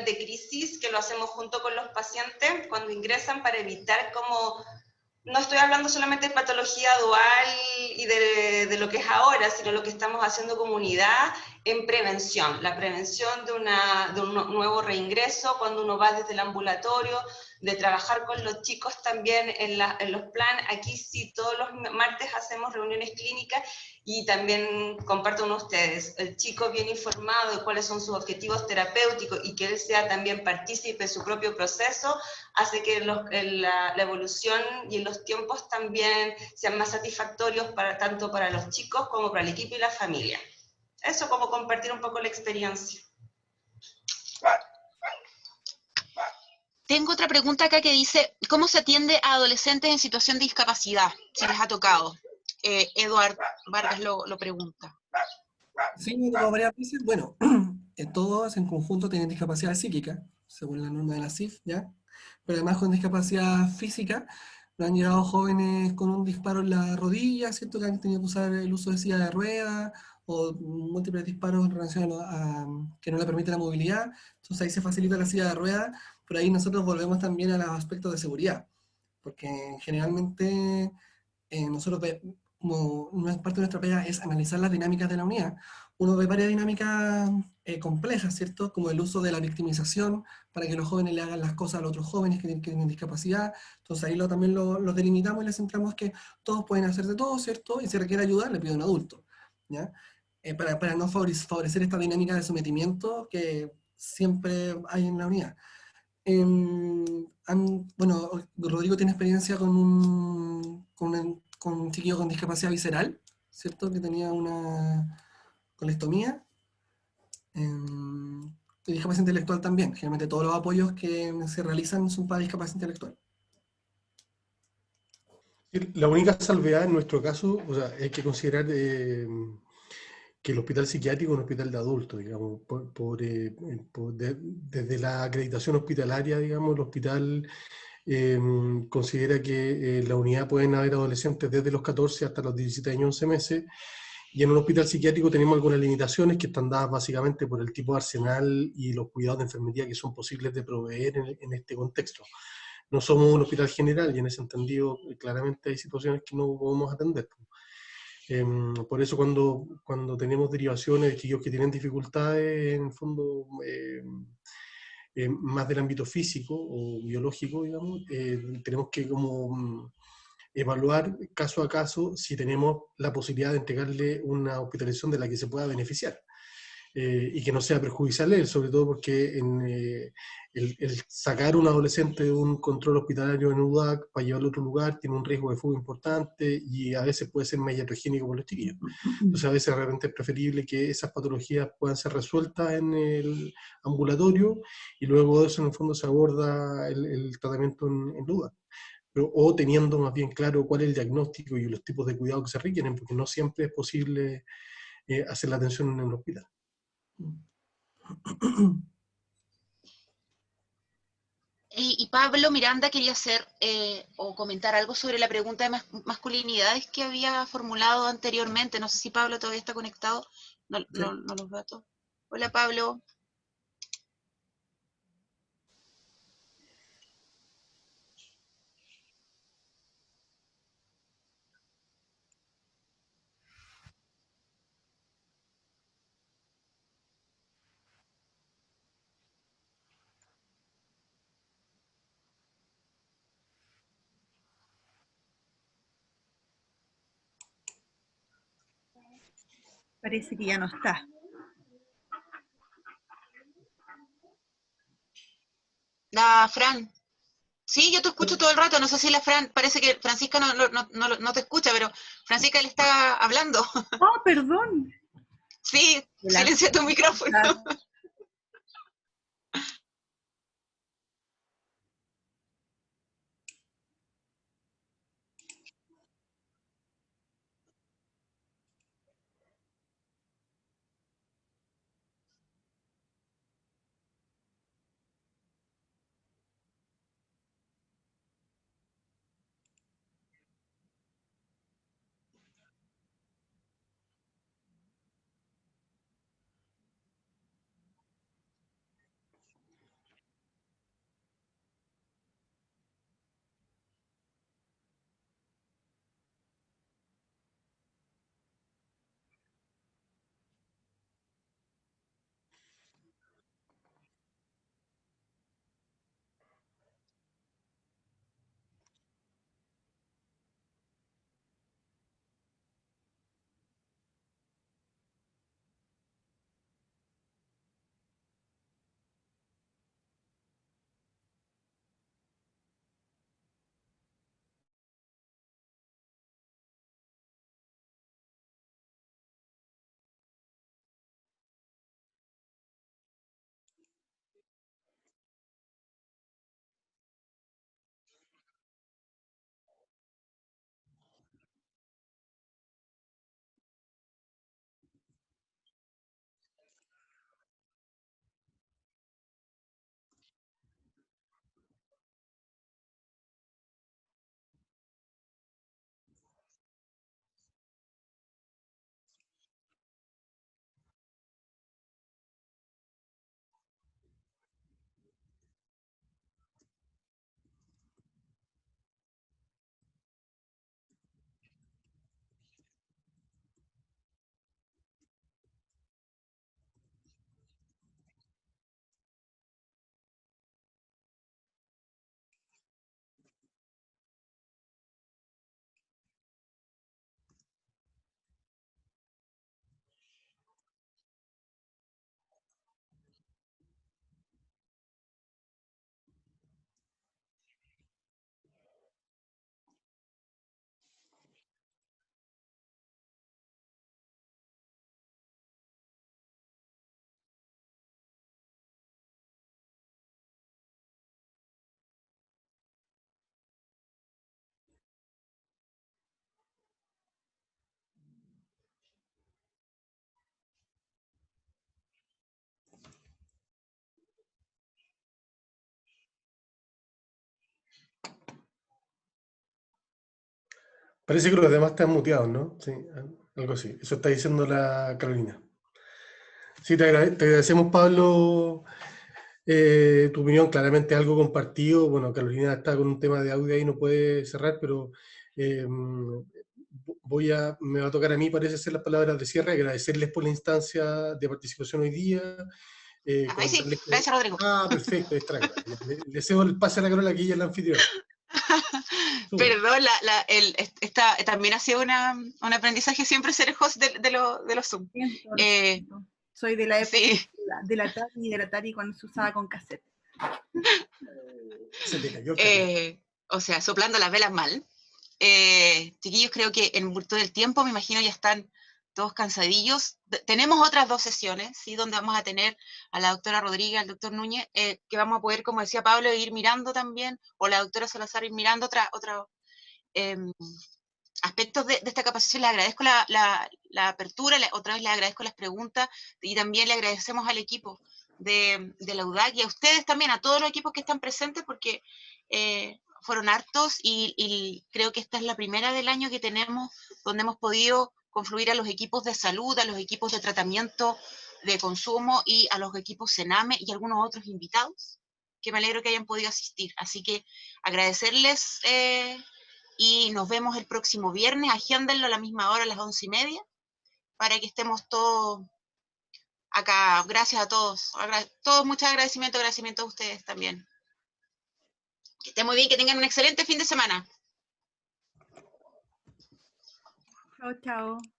de crisis, que lo hacemos junto con los pacientes cuando ingresan, para evitar como... No estoy hablando solamente de patología dual y de lo que es ahora, sino lo que estamos haciendo como unidad en prevención. La prevención de un nuevo reingreso cuando uno va desde el ambulatorio, de trabajar con los chicos también en los planes. Aquí sí, todos los martes hacemos reuniones clínicas, y también comparto con ustedes, el chico bien informado de cuáles son sus objetivos terapéuticos y que él sea también partícipe de su propio proceso, hace que la evolución y los tiempos también sean más satisfactorios tanto para los chicos como para el equipo y la familia. Eso, como compartir un poco la experiencia. Tengo otra pregunta acá que dice, ¿cómo se atiende a adolescentes en situación de discapacidad? Si les ha tocado. Eduard Vargas lo pregunta. Sí, como varias veces, bueno, todos en conjunto tienen discapacidad psíquica, según la norma de la CIF, ¿ya? Pero además con discapacidad física, nos han llegado jóvenes con un disparo en la rodilla, ¿cierto? Que han tenido que usar el uso de silla de ruedas o múltiples disparos en relación que no le permite la movilidad. Entonces ahí se facilita la silla de ruedas, pero ahí nosotros volvemos también a los aspectos de seguridad, porque generalmente nosotros, como no es parte de nuestra pega, es analizar las dinámicas de la unidad. Uno ve varias dinámicas complejas, ¿cierto? Como el uso de la victimización para que los jóvenes le hagan las cosas a los otros jóvenes que tienen discapacidad. Entonces ahí también lo delimitamos y le centramos que todos pueden hacer de todo, ¿cierto? Y si requiere ayuda, le pido a un adulto, ¿ya? Para no favorecer esta dinámica de sometimiento que siempre hay en la unidad. Bueno, Rodrigo tiene experiencia con un chiquillo con discapacidad visceral, ¿cierto? Que tenía una colestomía. Y discapacidad intelectual también. Generalmente todos los apoyos que se realizan son para discapacidad intelectual. La única salvedad en nuestro caso, o sea, hay que considerar que el hospital psiquiátrico es un hospital de adultos, digamos, desde la acreditación hospitalaria, digamos, el hospital considera que la unidad pueden haber adolescentes desde los 14 hasta los 17 años, 11 meses, y en un hospital psiquiátrico tenemos algunas limitaciones que están dadas básicamente por el tipo de arsenal y los cuidados de enfermería que son posibles de proveer en este contexto. No somos un hospital general y en ese entendido claramente hay situaciones que no podemos atender. Por eso cuando tenemos derivaciones de chiquillos que tienen dificultades, en el fondo, más del ámbito físico o biológico, digamos, tenemos que como evaluar caso a caso si tenemos la posibilidad de entregarle una hospitalización de la que se pueda beneficiar. Y que no sea perjudicial a él, sobre todo porque el sacar a un adolescente de un control hospitalario en UDAC para llevarlo a otro lugar tiene un riesgo de fuga importante y a veces puede ser más iatrogénico por los chiquillos. Entonces a veces realmente es preferible que esas patologías puedan ser resueltas en el ambulatorio y luego de eso en el fondo se aborda el tratamiento en UDAC. O teniendo más bien claro cuál es el diagnóstico y los tipos de cuidado que se requieren, porque no siempre es posible hacer la atención en el hospital. Y Pablo Miranda quería hacer o comentar algo sobre la pregunta de masculinidades que había formulado anteriormente. No sé si Pablo todavía está conectado. No, Sí. no los veo a todos. Hola, Pablo. Parece que ya no está. La Fran. Sí, yo te escucho todo el rato. No sé si la Fran, parece que Francisca no te escucha, pero Francisca le está hablando. Oh, perdón. Sí, silencia tu micrófono. Parece que los demás están muteados, ¿no? Sí, algo así. Eso está diciendo la Carolina. Sí, te agradecemos, Pablo, tu opinión. Claramente algo compartido. Bueno, Carolina está con un tema de audio ahí, no puede cerrar, pero me va a tocar a mí, parece ser las palabras de cierre, agradecerles por la instancia de participación hoy día. Ahí sí, Comentarles que... gracias, Rodrigo. Ah, perfecto, ahí está. Le cedo el pase a la Carola, que ella es la anfitriona. Perdón, también ha sido un aprendizaje siempre ser el host de los Zoom. Soy de la época Sí. de la Atari cuando se usaba con cassette. Se te cayó. O sea, soplando las velas mal. Chiquillos, creo que en virtud del tiempo, me imagino ya están todos cansadillos. Tenemos otras 2 sesiones, ¿sí? Donde vamos a tener a la doctora Rodríguez, al doctor Núñez, que vamos a poder, como decía Pablo, ir mirando también, o la doctora Salazar ir mirando otros aspectos de esta capacitación. Les agradezco la apertura, otra vez les agradezco las preguntas, y también le agradecemos al equipo de la UDAC y a ustedes también, a todos los equipos que están presentes, porque fueron hartos y creo que esta es la primera del año que tenemos donde hemos podido confluir a los equipos de salud, a los equipos de tratamiento de consumo y a los equipos Sename y algunos otros invitados que me alegro que hayan podido asistir. Así que agradecerles y nos vemos el próximo viernes. Agéndenlo a la misma hora, a las 11:30, para que estemos todos acá. Gracias a todos. Muchos agradecimientos a ustedes también. Que estén muy bien, que tengan un excelente fin de semana. Chao, chao.